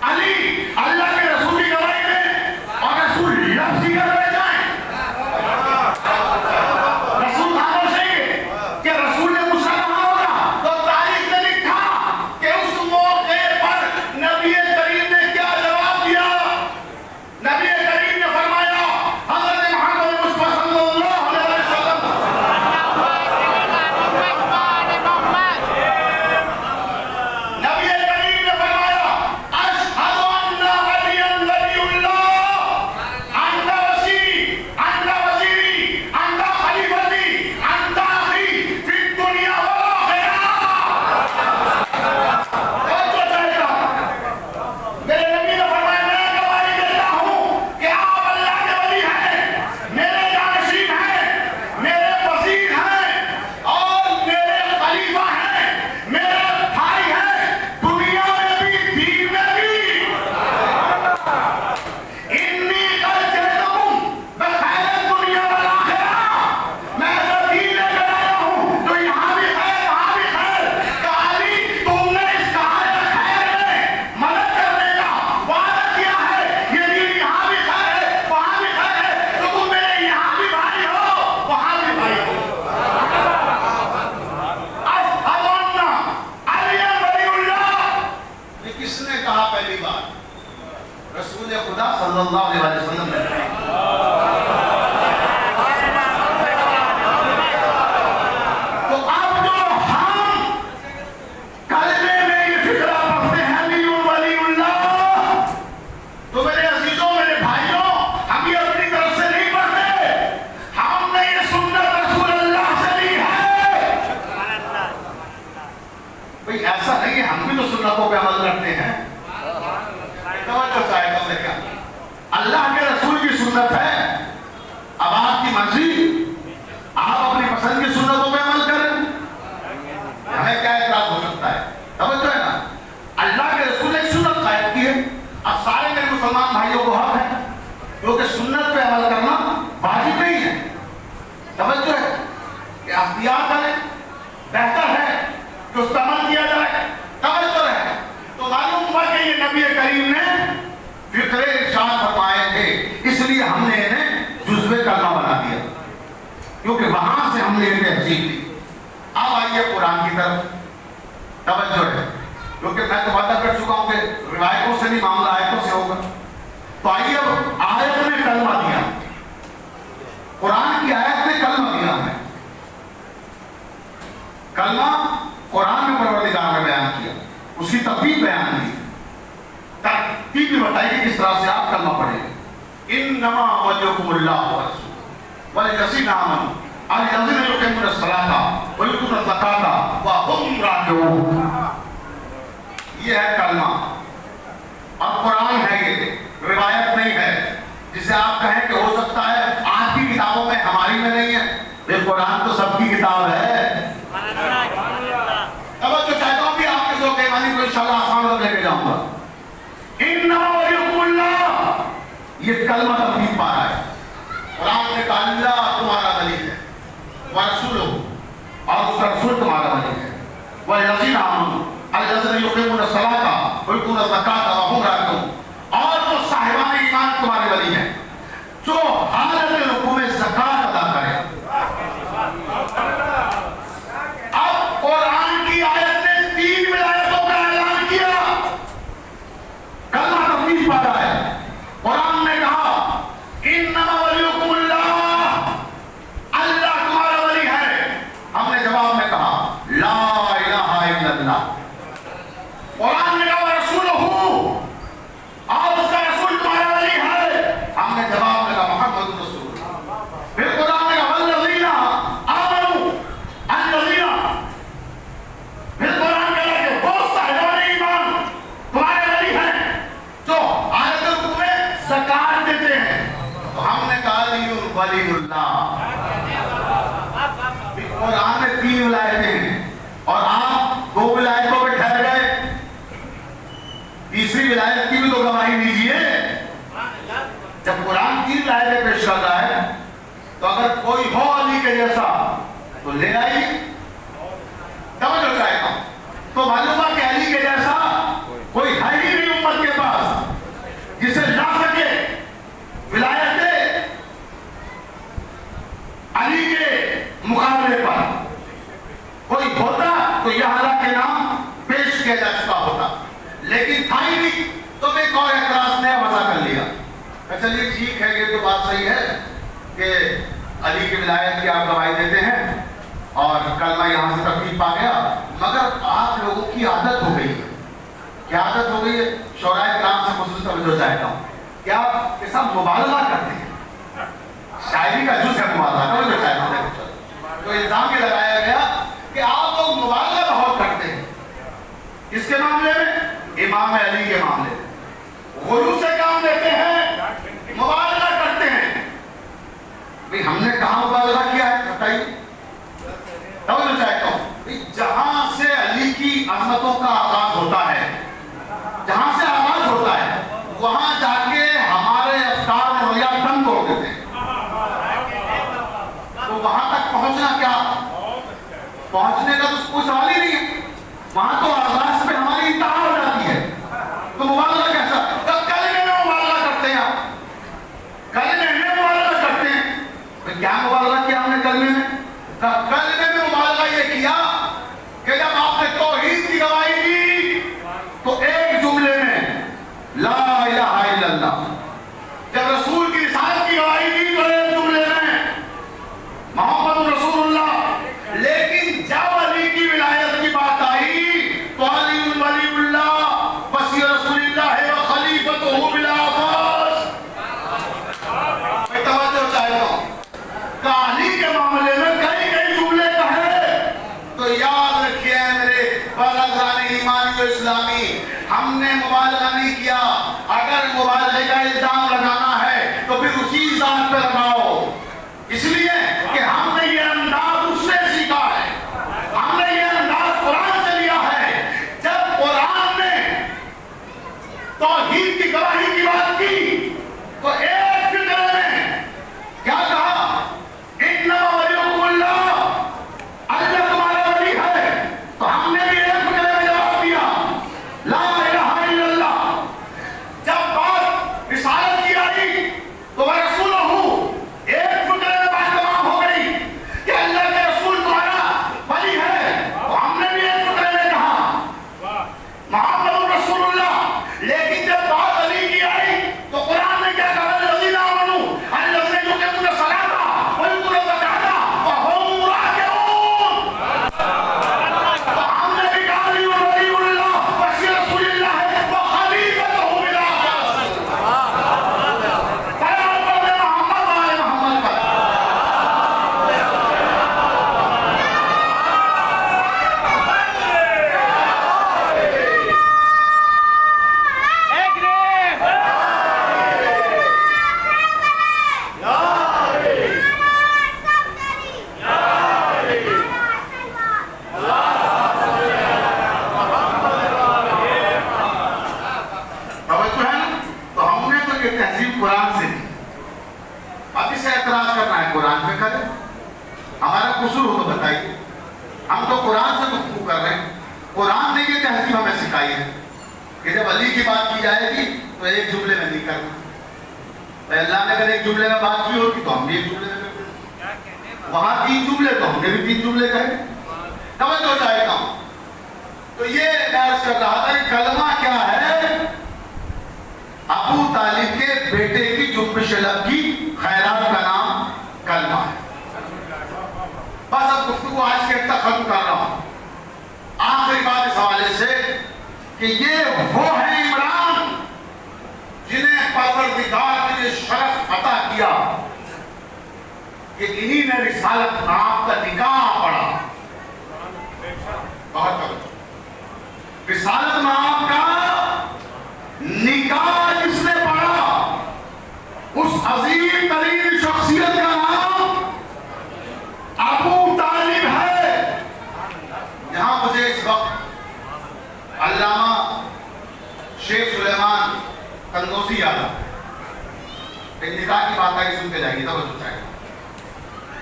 علی اللہ کے رسول کی گواہی میں، اور رسول لفظ کی گواہی جائیں، رسول خاموش ہے کہ رسول نے مجھ سے کہا ہوگا، تو تاریخ نے لکھا کہ اس موقع پر نبی کریم نے کیا جواب دیا۔ نبی کریم نے فرمایا، حضرت محمد مصطفیٰ صلی اللہ علیہ وسلم، نبی کریم نے فرمایا، اشہد ان علی ولی اللہ، انت وسیع، انت وزیری، انت خلیفتی، انت اخی فی الدنیا والآخرہ۔ توجہ چاہیے گا، میرے نبی نے فرمایا میں گواہی دیتا ہوں کہ آپ اللہ کے ولی ہیں، میرے جانشین ہیں، میرے وزیر ہیں، اور میرے خلیفہ ہیں، میرے بھائی ہیں، دنیا میں بھی دین میں بھی۔ انی قد جئتکم بخیر الدنیا والآخرہ، میں ایسا دین لے کر آیا ہوں جو یہاں بھی خیر وہاں بھی خیر۔ کہ علی تم نے اس کہانی خیر میں مدد کرنے کا وعدہ کیا ہے، یہ دین یہاں بھی خیر ہے وہاں بھی خیر ہے، تو تم میرے یہاں بھی بھائی ہو وہاں بھی بھائی ہو۔ اشہد ان علی ولی اللہ، یہ کس نے کہا پہلی بار؟ رسول خدا صلی اللہ علیہ وسلم نے کہا۔ تو اب جو ہم کلمے میں یہ فقرہ پڑھتے ہیں علی ولی اللہ، تو میرے عزیزوں، میرے بھائیوں، ہم یہ اپنی طرف سے نہیں پڑھتے، ہم نے یہ سنت رسول اللہ سے لی ہے۔ بھئی ایسا نہیں ہے، ہم بھی تو سنتوں پہ عمل کرتے ہیں۔ توجہ چاہے گا، کیا اللہ کے رسول کی سنت ہے، اب آپ کی مرضی، آپ اپنی پسند کی سنتوں پہ عمل کریں، ہمیں کیا اعتراض ہو سکتا ہے؟ توجہ ہے نا، اللہ کے رسول نے ایک سنت قائم کی ہے، اب سارے میرے مسلمان بھائیوں کو حق ہے، کیونکہ سنت پہ عمل کرنا واجب نہیں ہے۔ توجہ ہے کہ اختیار کریں، بہتر ہے کہ اس پہ عمل کیا جائے۔ توجہ ہے، تو معلوم ہوا کہ یہ نبی کریم نے فقرے ارشاد فرمائے تھے، اس لیے ہم نے انہیں جزوے کلمہ بنا دیا، کیونکہ وہاں سے ہم نے انہیں تہذیب لی۔ اب آئیے قرآن کی طرف، توجہ ہے، کیونکہ میں تو وعدہ کر چکا ہوں کہ روایتوں سے نہیں معاملہ آیتوں سے ہوگا. تو آئیے اب آیت میں کلمہ دیا, قرآن کی آیت میں کلمہ دیا ہے. کلمہ قرآن میں پروردگار نے بیان کیا, اس کی ترتیب بیان کی, ترتیب بھی بتائی کہ کس طرح سے آپ کلمہ پڑھیں گے. انما ولیکم اللہ ورسولہ والذین آمنوا الذین یقیمون الصلاۃ ویؤتون الزکاۃ وهم راکعون. یہ ہے کلمہ. اب قرآن ہے, یہ روایت نہیں ہے جسے آپ کہیں کہ ہو سکتا ہے آپ کی کتابوں میں ہماری میں نہیں ہے. یہ قرآن تو سب کی کتاب ہے. توجہ چاہتا ہوں کہ آپ کے ذوق ایمانی کو انشاءاللہ آسان میں لے کے جاؤں گا. انما ولیکم اللہ, یہ کلمہ ترتیب پا رہا ہے. قرآن نے کہا اللہ تمہارا ولی ہے, ورسولہ اور اس کا رسول تمہارا ولی ہے, والذین آمنوا الذین یقیمون الصلاۃ ویؤتون الزکاۃ وهم راکعون, اور وہ صاحبان ایمان تمہارے ولی ہیں جو حالت رکوع میں زکات ادا کریں. اب قرآن کی آیت نے 3 ولایتوں کا اعلان کیا. کلمہ ترتیب پا رہا ہے. قرآن نے کہا انما ولیکم اللہ, اللہ تمہارا ولی ہے. ہم نے جواب میں کہا لا الہ الا اللہ. قرآن نے کہا رسولہ, اور اس کا رسول تمہارا ولی ہے. ہم نے جواب میں کہا محمد رسول اللہ. پھر قرآن نے کہا والذین آمنوا الذین, پھر قرآن کہا کہ وہ صاحبان ایمان تمہارے ولی ہیں جو حالت رکوع میں زکات دیتے ہیں. تو ہم نے کہا ولی اللہ. قرآن میں 3 ولایتیں ہیں اور آپ 2 ولایتوں پہ ٹھہر گئے. تیسری ولایت کی بھی تو گواہی دیجیے. جب قرآن 3 ولایتیں پیش کر رہا ہے تو اگر کوئی ہو علی کے جیسا تو لے آئیے. توجہ چاہتا ہوں تو معلوم ہے کہ علی کے جیسا کوئی ہے ہی نہیں امت کے پاس جسے لا سکے ولایت علی کے مقابلے پر. کوئی ہوتا تو یہ حالات کے نام پیش کیا جا چکا ہوتا, لیکن تھا ہی نہیں. تو میں ایک اور اعتراض نیا وضع کر لیا. چلیے ٹھیک ہے, یہ تو بات صحیح ہے کہ علی کی ولایت کی آپ گواہی دیتے ہیں اور کلمہ یہاں سے ترتیب پا گیا, مگر آپ لوگوں کی عادت ہو گئی ہے. کیا عادت ہو گئی ہے؟ شورائے کرام سے خصوص توجہ چاہتا ہوں کہ آپ کے ساتھ مبالغہ کرتے ہیں. شاعری کا جز ہے مبالغہ. توجہ چاہتا ہوں تو الزام یہ لگایا گیا کہ آپ لوگ مبالغہ بہت کرتے ہیں. کس کے معاملے میں؟ امام علی کے معاملے میں. غلو سے کام لیتے ہیں, مبالغہ کرتے ہیں. بھئی ہم نے کہاں مبالغہ کیا ہے بتائیے. توجہ چاہتا ہوں جہاں سے علی کی عظمتوں کا آغاز ہوتا ہے, جہاں سے آغاز ہوتا ہے وہاں جا کے ہمارے افکار رویا دم توڑ دیتے ہیں. تو وہاں تک پہنچنا کیا, پہنچنے کا تو کوئی سوال ہی نہیں ہے. وہاں تو آغاز پہ ہماری انتہا ہو جاتی ہے. تو مبالغہ کیسا؟ کلمے میں مبالغہ کرتے ہیں آپ, کلمے میں مبالغہ کرتے ہیں. کیا مبالغہ کیا ہم نے کلمے میں؟ کلمے میں مبالغہ یہ کیا کہ جب آپ نے توحید کی گواہی دی تو ایک جملے میں لا الہ الا اللہ, جب رسول کی رسالت کی گواہی دی تو ایک جملے میں محمد رسول اللہ. لیکن جب علی کی ولایت کی بات آئی تو علی ولی اللہ وصی رسول اللہ و خلیفۃہ بلا عباس. میں توجہ چاہتا ہوں کہ علی کے معاملے میں کئی جملے کہے تو یاد رکھیے میرے بزرگان ایمانی و اسلامی, ہم نے مبالغہ نہیں کیا. اگر مبالغے کا الزام لگانا ہے تو پھر اسی ذات پہ لگاؤ, اس لیے کہ ہم نے یہ انداز اس سے سیکھا ہے, ہم نے یہ انداز قرآن سے لیا ہے. جب قرآن نے توحید کی گواہی کی بات کی تو ایک فکر میں کیا کہا, انما ولیکم اللہ, اللہ تمہارا ولی ہے. تو ہم نے بھی ایک فکر میں جواب دیا لا الہ الا اللہ. جب بات رسالت کی آئی تو میں رسول ہوں, ایک فکر میں بات تمام ہو گئی کہ اللہ کے رسول تمہارا ولی ہے. تو ہم نے بھی ایک فکر میں کہا لیکن جب بات علی کی آئی تو قرآن نے کیا کہا الذین آمنوا الذین یقیمون الصلاۃ ویؤتون الزکاۃ وهم راکعون. تو ہم نے بھی کہا علی ولی اللہ ولی رسول اللہ وخلیفۃہ فی الارض. سلام پڑھے محمد وآل محمد پر. قرآن سے اب اسے اعتراض کرنا ہے قرآن پہ کریں. ہمارا قصور ہو تو بتائیے. ہم تو قرآن سے گفتگو کر رہے ہیں. قرآن نے یہ تہذیب ہمیں سکھائی ہے کہ جب علی کی بات کی جائے گی تو ایک جملے میں نہیں کرنا. اللہ نے اگر ایک جملے میں بات کی ہوگی تو ہم بھی ایک جملے میں کریں. وہاں 3 جملے تو ہم نے بھی 3 جملے کہیں. توجہ چاہتا ہوں. تو یہ عرض کر رہا تھا کہ کلمہ کیا ہے. ابو طالب کے بیٹے کی جنبش لب کی خیرات کا نام کلمہ ہے. بس اب گفتگو آج کے تک ختم کر رہا ہوں. آخری بات اس حوالے سے کہ یہ وہ ہے عمران جنہیں پروردگار نے یہ شرف عطا کیا کہ انہی نے رسالت نام کا نکاح پڑھا. بہت توجہ. رسالت نام کا نکاح جس نے پڑھا اس عظیم ترین شخصیت کا نام ابو طالب ہے. یہاں مجھے اس وقت علامہ شیخ سلیمان قندوزی یاد ایک نکاح کی بات آئی سن کے جائیے. توجہ چاہیے.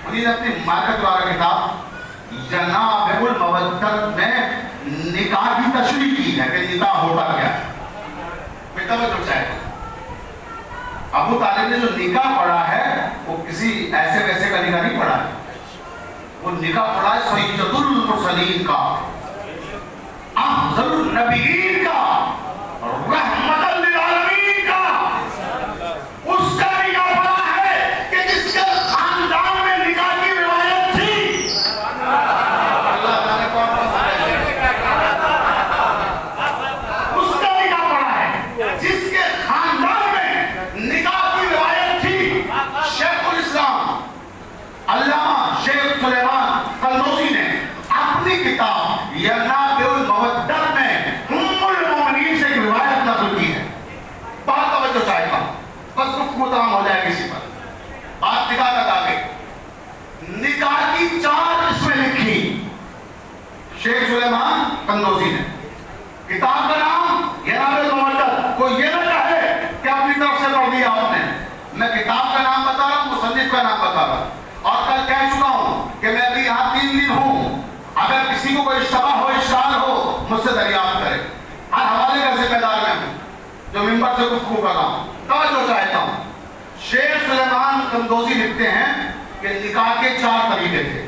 انہیں نے اپنی مارکت والا کتاب جناب المودت میں نکاح کی تشریح کی ہے کہ نکاح ہوتا کیا ہے. توجہ چاہیے. ابو طالب نے جو نکاح پڑھا ہے وہ کسی ایسے ویسے کا نکاح نہیں پڑھا ہے. وہ نکاح پڑھا ہے سید المرسلین کا, افضل النبیین کا, رحمت للعالمین کا. اس کا نکاح پڑھا ہے کہ جس کے خاندان میں نکاح کی روایت تھی. اللہ تعالیٰ کو اس کا نکاح پڑھا ہے جس کے خاندان میں نکاح کی روایت تھی. شیخ الاسلام علامہ شیخ سلیمان قندوزی نے اپنی کتاب ینابع المودت میں ام المومنین سے ایک روایت نقل کی ہے. بہت توجہ چاہتا ہوں. بس گفتگو تمام ہو جائے گی اسی پر. بات نکاح تک آ گئی. نکاح کی 4 قسمیں لکھی شیخ سلیمان قندوزی نے. کتاب کا نام ینابع المودت. کوئی یہ نہ کہے کہ اپنی طرف سے پڑھ دیا آپ نے. میں کتاب کا نام بتا رہا ہوں, مصنف کا نام بتا رہا ہوں. اور کل کہہ چکا ہوں کہ میں ابھی یہاں 3 دن ہوں. اگر کسی کو کوئی اشتباہ ہو, اشکال ہو, مجھ سے دریافت کرے. ہر حوالے کا ذمہ دار میں ہوں جو ممبر سے گفتگو کر رہا ہوں. توجہ چاہتا ہوں. شیخ سلیمان قندوزی لکھتے ہیں کہ نکاح کے 4 طریقے تھے.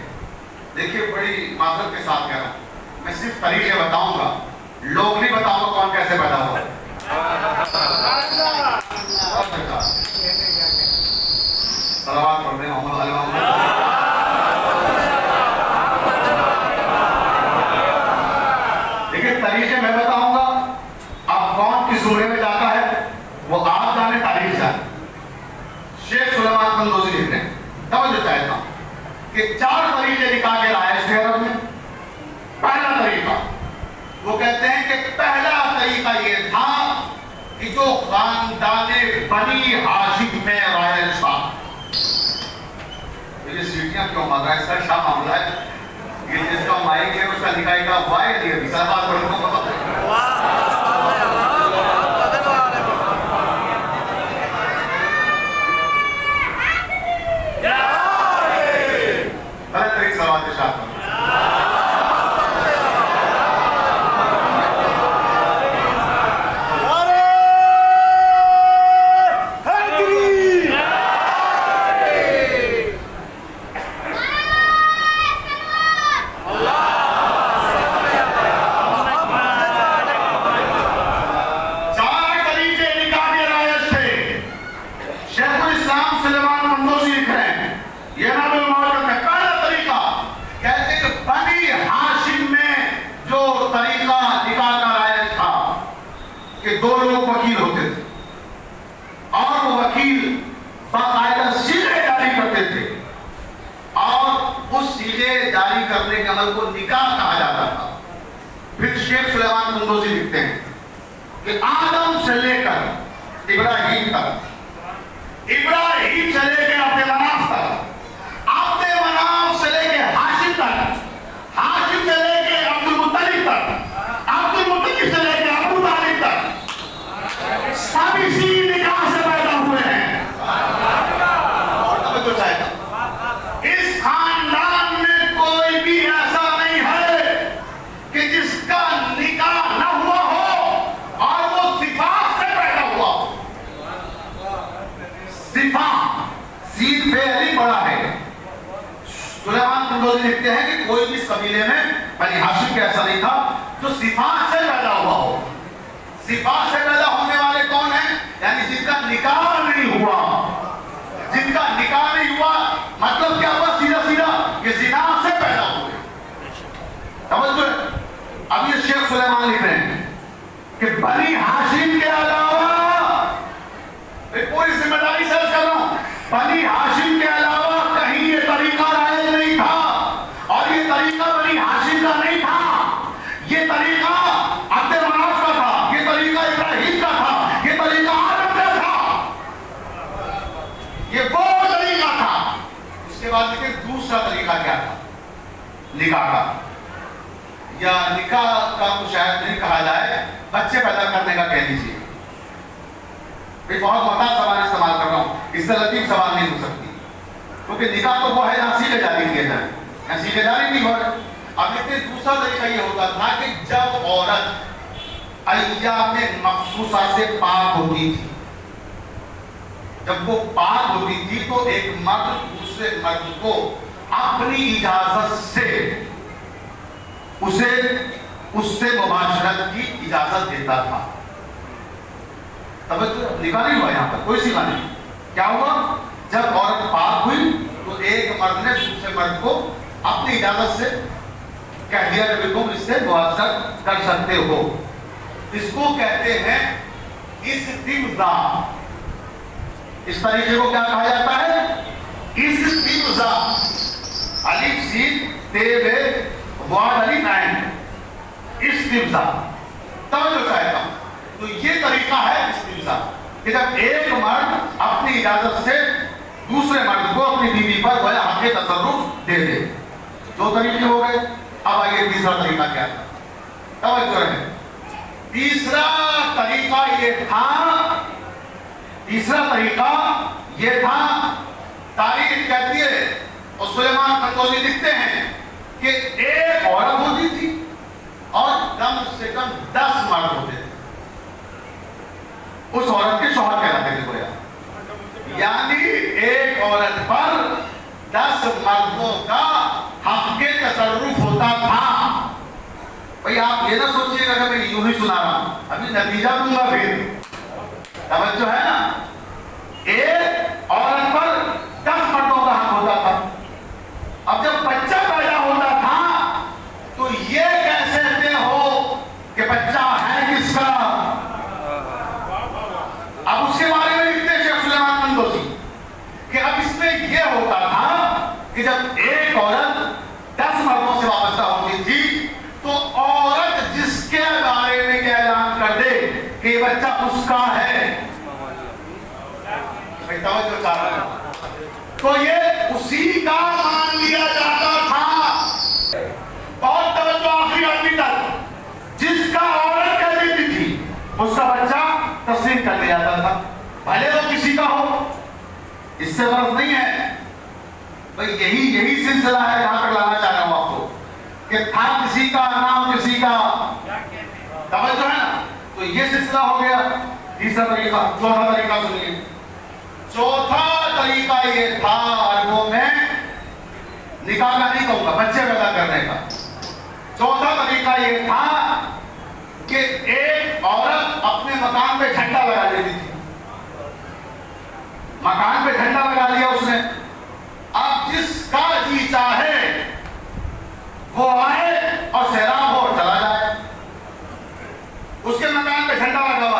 دیکھیے بڑی معذرت کے ساتھ کہہ رہا ہوں, میں صرف طریقے بتاؤں گا, لوگ نہیں بتاؤں گا کون کیسے پیدا ہوا. صلوات پڑھ رہے ہیں محمد علی محمد. دیکھیں طریقے میں بتاؤں گا, اب کون کس سورے میں جاتا ہے وہ آپ جانے, تاریخ جانے. شیخ سلیمان قندوزی لکھ رہے ہیں. توجہ چاہتا ہوں کہ 4 طریقے نکاح کے رائج تھے عرب میں. پہلا طریقہ وہ کہتے ہیں کہ پہلا طریقہ یہ تھا کہ جو خاندان بنی ہاشم میں رائج تھا. یہ سیٹیاں کیوں مار رہا ہے, اس کا کیا معاملہ ہے. یہ جس کا مائک ہے اس کا نکاح کا ہوا ہے نہیں ابھی. سر بات پڑھنے کو پتا غلط طریق سوال کے ساتھ کہ دو لوگ وکیل ہوتے تھے اور وہ وکیل باقاعدہ سیغے جاری کرتے تھے اور اس سیغے جاری کرنے کے عمل کو نکاح کہا جاتا تھا. پھر شیخ سلیمان قندوزی لکھتے ہیں کہ آدم سے لے کر ابراہیم تک، ابراہیم سے لے کے عبد مناف تک، عبد مناف سے لے کے ہاشم تک، ہاشم سے لے کے عبد المطلب تک، عبد المطلب سے لے کے ابو طالب تک، سب اسی نکاح سے پیدا ہوئے ہیں. اب تو چاہے اس خاندان میں کوئی بھی ایسا نہیں ہے کہ جس کا نکاح نہ ہوا ہو اور وہ صفات سے پیدا ہوا ہو. صفات سین پہ علی بڑا ہے. سلیمان قندوزی لکھتے ہیں کہ کوئی بھی اس قبیلے میں بنی ہاشم کے ایسا نہیں تھا جو صفات سے پیدا ہوا ہو. صفات سے پیدا ہونے والے کون ہیں؟ یعنی جن کا نکاح نہیں ہوا. جن کا نکاح نہیں ہوا مطلب کیا ہوا؟ سیدھا سیدھا یہ زنا سے پیدا ہوئے. سمجھ گئے؟ اب یہ شیخ سلیمان لکھ رہے ہیں کہ بنی ہاشم کے علاوہ، میں پوری ذمہ داری سے کر رہا ہوں، بنی ہاشم کے علاوہ کہیں یہ طریقہ رائج نہیں تھا اور یہ طریقہ بنی ہاشم کا نہیں تھا. یہ طریقہ عبد مناف کا تھا، یہ طریقہ ابراہیم کا تھا، یہ طریقہ آدم کا تھا، یہ وہ طریقہ تھا. اس کے بعد دیکھیں دوسرا طریقہ کیا تھا؟ نکاح کا، یا نکاح کا تو شاید نہیں کہا جائے، بچے پیدا کرنے کا کہہ دیجیے. میں بہت محتاط زبان استعمال کر رہا ہوں، اس سے لطیف سوال نہیں ہو سکتی، کیونکہ نکاح تو وہ ہے جہاں سیغے جاری کیے جائیں، یہاں سیغے جاری نہیں ہو رہے. اب لیکن دوسرا طریقہ یہ ہوتا تھا کہ جب عورت ایام مخصوصہ سے پاک ہوتی تھی، جب وہ پاک ہوتی تھی تو ایک مرد دوسرے مرد کو اپنی اجازت سے اسے اس سے مباشرت کی اجازت دیتا تھا. توجہ، نکاح نہیں ہوا یہاں پر، کوئی سیما نہیں. کیا ہوا؟ جب عورت پاک ہوئی تو ایک مرد نے دوسرے مرد کو اپنی اجازت سے کہہ دیا کہ تم اس سے مباشرت کر سکتے ہو. اس کو کہتے ہیں استمزاج. اس طریقے کو کیا کہا جاتا ہے؟ استمزاج. الف سین تے بے واد الف عین، استمزاج. توجہ چاہتا ہوں، تو یہ طریقہ ہے استمزاج کہ جب ایک مرد اپنی اجازت سے دوسرے مرد کو اپنی بیوی پر گویا حق تصرف دے دے. دو طریقے ہو گئے. اب آئیے تیسرا طریقہ کیا تھا؟ توجہ رہے. تیسرا طریقہ یہ تھا، تیسرا طریقہ یہ تھا، تاریخ کہتی ہے اور سلیمان قندوزی لکھتے ہیں کہ ایک عورت ہوتی تھی اور کم سے کم 10 مرد ہوتے تھے. اس عورت کے شوہر کہلاتے تھے گویا. یعنی ایک عورت پر 10 مردوں کا حق کے تصرف ہوتا تھا. بھئی آپ یہ نہ سوچئے گا کہ میں یوں ہی سنا رہا ہوں، ابھی نتیجہ دوں گا. پھر توجہ ہے نا، ایک عورت پر 10 مردوں کا حق ہوتا تھا. اب جب بچہ پیدا ہوتا تھا تو یہ کہتے ہو کہ بچہ ہے کس کا؟ اب اس کے بارے میں لکھتے ہیں شیخ سلیمان قندوزی کہ اب اس میں یہ ہوتا تھا کہ جب ایک عورت 10 مردوں سے وابستہ ہوتی تھی تو عورت جس کے بارے میں کیا اعلان کر دے کہ یہ بچہ اس کا ہے، توجہ چاہ رہا ہے، تو یہ اسی کا مان لیا جاتا تھا. بہت توجہ آخری آدمی تک، جس کا عورت کہہ دیتی تھی اس کا بچہ تسلیم کر لیا جاتا تھا، بھلے وہ کسی کا ہو. اس سے غرض نہیں ہے بھئی، یہی سلسلہ ہے جہاں تک لانا چاہ رہا ہوں آپ کو کہ تھا کسی کا، نام کسی کا. توجہ ہے نا، تو یہ سلسلہ ہو گیا. تیسرا طریقہ. چوتھا طریقہ سنیے. چوتھا طریقہ یہ تھا عربوں میں، نکاح کا نہیں کہوں گا، بچے پیدا کرنے کا. چوتھا طریقہ یہ تھا کہ ایک عورت اپنے مکان پہ جھنڈا لگا لیتی تھی. مکان پہ جھنڈا لگا لیا اس نے، اب جس کا جی چاہے وہ آئے اور سیراب ہو چلا جائے. اس کے مکان پہ جھنڈا لگا ہوا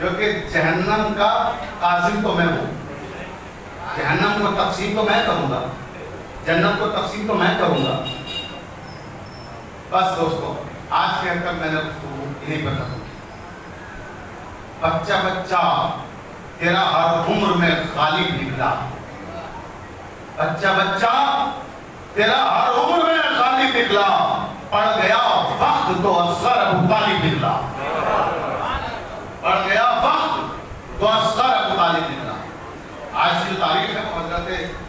کیونکہ جہنم کا قاسم تو میں ہوں، جہنم کو تقسیم تو میں کروں گا، جنت کو تقسیم تو میں کروں گا۔ بس دوستو، آج کے تک میں نے یہی بتا، بچہ بچہ تیرا ہر عمر میں غالب نکلا، بچہ بچہ تیرا ہر عمر میں غالب نکلا، پڑ گیا وقت تو اصغر ابو طالب نکلا، پڑ گیا وقت تو اصغر ابو طالب نکلا۔ آج کی تاریخ ہے وہ حضرت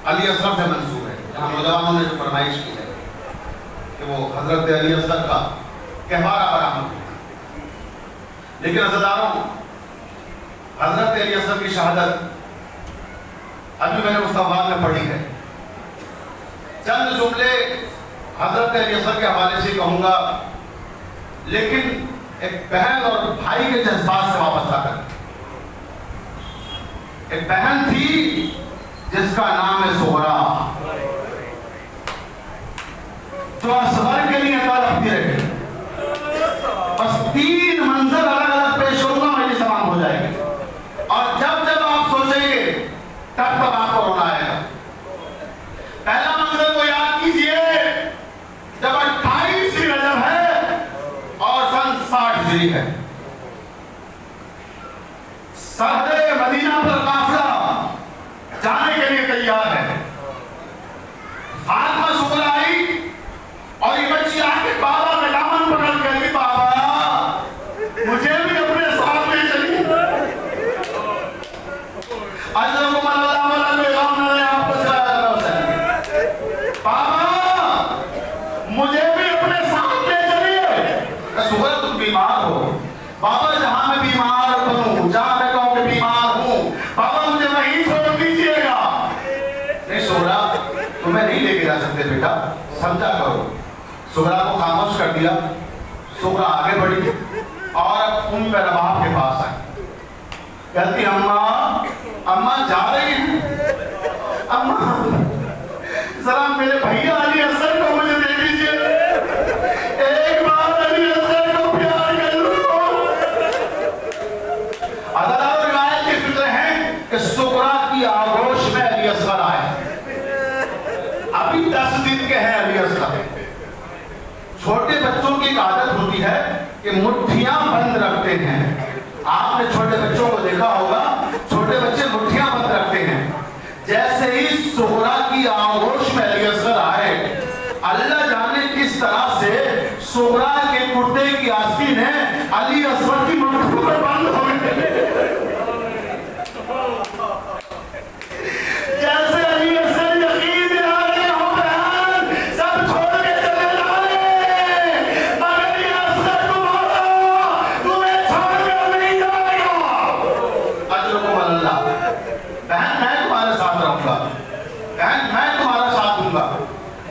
علی اصغر سے منسوب ہے، جہاں نوجوانوں نے جو فرمائش کی ہے کہ وہ حضرت علی اصغر کا کہوارہ برآمد ہوا۔ لیکن عزیزانو، حضرت علی اصغر کی شہادت ابھی میں نے اس اخبار میں پڑھی ہے، چند جملے حضرت علی اصغر کے حوالے سے کہوں گا، لیکن ایک بہن اور بھائی کے جذبات سے وابستہ کر۔ ایک بہن تھی جس کا نام ہے زہرا، جو اصغر کے لیے تڑپتی رہی۔ بس 3 منظر الگ الگ پیش کروں گا، میری تمام ہو جائے گی، اور جب جب آپ سوچیں گے تب تب آپ کو رونا آئے گا۔ پہلا منظر کو یاد کیجئے، جب 28 رجب ہے اور سن 60 ہجری ہے، سرحد مدینہ پر قافلہ جانے کے لیے تیار ہے۔ فاطمہ سغرا آئی اور یہ بچی آ کے بابا کا دامن پکڑ کے کہتی، بابا مجھے بھی اپنے ساتھ لے چلیے۔ اجرکم اللہ والا پیغام نے آپ کو بابا مجھے بھی اپنے ساتھ لے چلیے۔ سغرا تم بیمار ہو، بابا جہاں میں بیمار ہوں، جہاں میں کہوں کہ بیمار ہوں، بابا مجھے وہیں چھوڑ دیجیے گا۔ نہیں سغرا، تمہیں نہیں لے کے جا سکتے بیٹا، سمجھا کرو۔ سغرا کو خاموش کر دیا۔ سغرا آگے بڑھی اور اب ام رباب کے پاس آئی، کہتی اماں جا رہی ہیں، اماں ذرا میرے بھیا علی اصغر کو مجھے دے دیجیے، ایک بار علی اصغر کو پیار کر لوں۔ عدالت روایت کی فکر ہے کہ سغرا کی آغوش میں علی اصغر آئے، ابھی 10 دن کے ہیں علی اصغر۔ چھوٹے بچوں کی ایک عادت ہوتی ہے کہ مٹھیاں بند رکھتے ہیں، آپ نے چھوٹے بچوں کو دیکھا ہوگا، چھوٹے بچے مٹھیاں بند رکھتے ہیں۔ جیسے ہی سغرا کی آغوش میں علی اصغر آئے، اللہ جانے کس طرح سے سغرا کے کرتے کی آستینیں علی اصغر کی مٹھیوں پر بند ہو گئی۔ جیسے علی اصغر یقین دلا رہے ہو بہن سب چھوڑ کے چلے جائیں، مگر یہ اصغر تمہارا تمہیں چھوڑ کر نہیں جائے گا۔ اجرکم اللہ، بہن میں تمہارے ساتھ رہوں گا، بہن میں تمہارا ساتھ دوں گا۔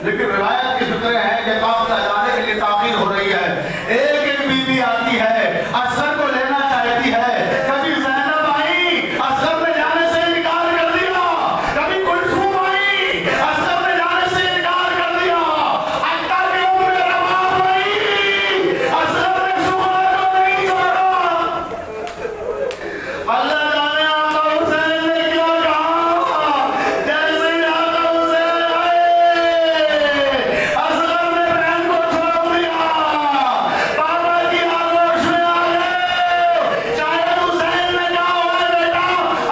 لیکن روایت کی فکر ہے کہ قافلہ جانے کے لیے تاخیر ہو رہی ہے، ایک ایک بی بی آتی ہے، اصغر کو لینا چاہتی ہے۔ کبھی زینب آئی، اصغر نے جانے سے انکار کر دیا، کبھی کلثوم آئی، اصغر نے جانے سے انکار کر دیا، حتیٰ کہ ام رباب آئی، اصغر نے سغرا کو نہیں چھوڑا۔ اللہ جانے آقا حسین نے کیا کہا، جیسے ہی آقا حسین آئے، اصغر نے بہن کو چھوڑ دیا، بابا کی آغوش میں آ گئے۔ شاید حسین نے کہا ہوا بیٹا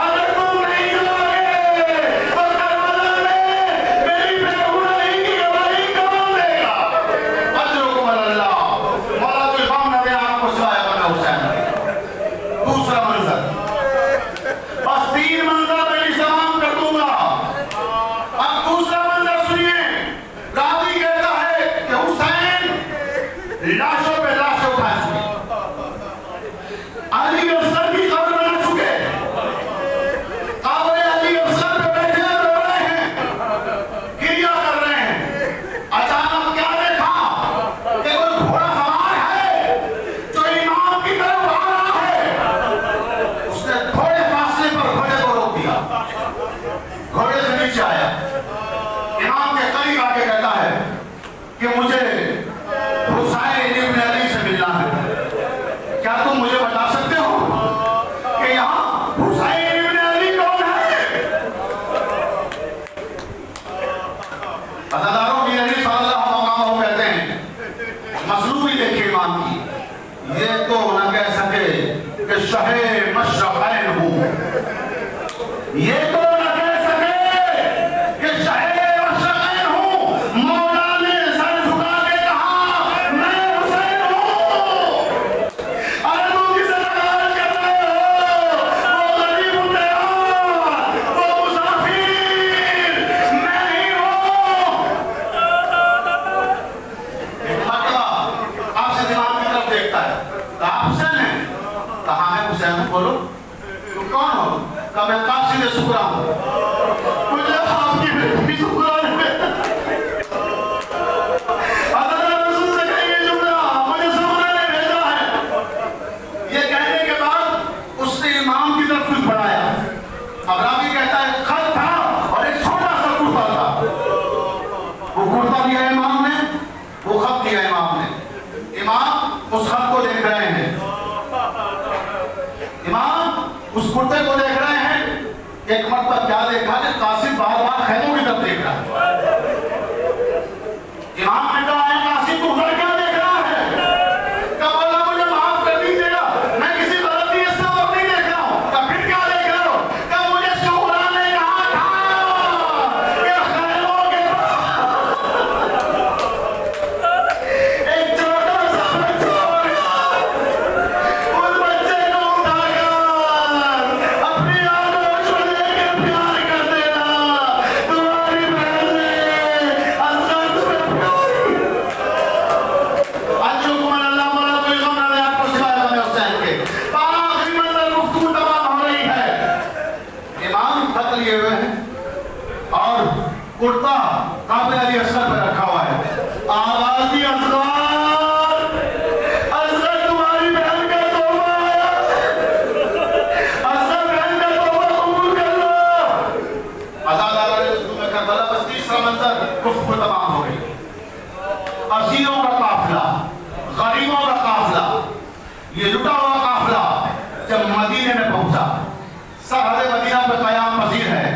اگر تم نہیں جاؤگے تو کربلا میں میری بےگناہی کی گواہی کون دے گا؟ اجرکم اللہ، مولا کوئی غم نہ دے آپ کو سوائے غم حسین۔ دوسرا منظر، بس 3 منظر میں تمام کر دوں گا۔ اب دوسرا منظر سنیے، راوی کہتا ہے کہ حسین لاشوں پہ لاشوں کھا چکے، علی اصغر کی قبر میں نہ چکے، قبر علی اصغر پہ بیٹھے رو رہے ہیں، گریہ کر رہے ہیں۔ اچانک کیا دیکھا کہ کوئی گھوڑا سوار ہے جو امام کی طرف آ رہا ہے۔ اس شہ مشرقین ہوں. یہ تو نہ کہہ سکے کہ شہ مشرقین ہوں. مولا نے سر جھکا کے کہا میں حسین ہوں. ارے تم کسے ناراض کر رہے ہو؟ وہ غریب الدیار، وہ مسافر میں ہی ہوں. ایک مرتبہ آپ سے دماغ کی طرف دیکھتا ہے. کہا حسین ہے؟ کہا میں حسین ہوں. بولو تم کون ہو؟ کہا میں قاصد سغرا ہوں. مجھے آپ کی بیٹی سغرا نے حضرت رسول سے کہیں گے جملہ مجھے سغرا نے بھیجا ہے. یہ کہنے کے بعد اس نے امام کی طرف کچھ بڑھایا. اب راوی کہتا ہے خط تھا اور ایک چھوٹا سا کرتا تھا. وہ کرتا دیا امام نے، وہ خط دیا امام نے. امام اس خط کو دیکھ رہے ہیں. امام اس کرتے کو دیکھ رہے ہیں. ایک مرتبہ کیا دیکھا کہ قاسم بار بار خیموں کی طرف دیکھ رہا ہے. امام نے کہا ہے قاسم تو ادھر کیا دیکھ رہا ہے؟ کہا مولا مجھے معاف کر دیجیے گا، میں کسی غلطی سے وہ نہیں دیکھ رہا ہوں. کہا پھر کیا دیکھ رہے ہو؟ کہا مجھے سغرا نے کہا تھا کہ خیموں کے ایک چھوٹا سا بچہ ہوگا، اس بچے کو اٹھا کر اپنی آگوش میں لے کے پیار کر دینا. تمہاری بہن نے اصغر تمہیں پیار آج حکم اللہ مولا کوئی غم نہ لے آپ کو سوائے غم حسین کے. آخری منزل گفتگو تمام ہو رہی ہے. امام خط لیے ہوئے ہیں اور کرتا قابل علی اصغر پہ رکھا ہوا ہے. آواز دی اصغر، اصغر تمہاری بہن کا توبہ ہے. اصغر بہن کا توبہ قبول کر لو. عزادارہ نے رسول میں کربلا بس تیسرا منظر گفتگو تمام ہو گئی. اسیروں کا قافلہ، غریبوں کا قافلہ، یہ لٹا ہوا قافلہ جب مدینے میں پہنچا. سرحد مدینہ پہ قیام پذیر ہے.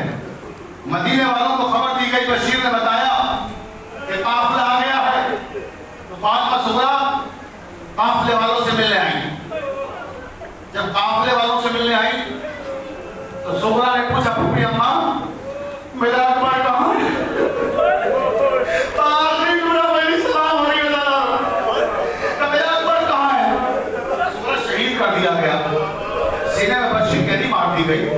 مدینے والوں کو خبر دی گئی، بشیر نے بتایا کہ قافلہ آ گیا ہے. تو فاطمہ صغرا قافلے والوں سے ملنے آئی. جب قافلے والوں سے ملنے آئی تو صغرا نے پوچھا پھوپھی اماں میرا اکبر کہاں ہے؟ آخری گناہ میری سلام ہو رہی ہے. کہ میرا اکبر کہاں ہے؟ صغرا شہید کر دیا گیا. سینے میں بچی کیری مار دی گئی.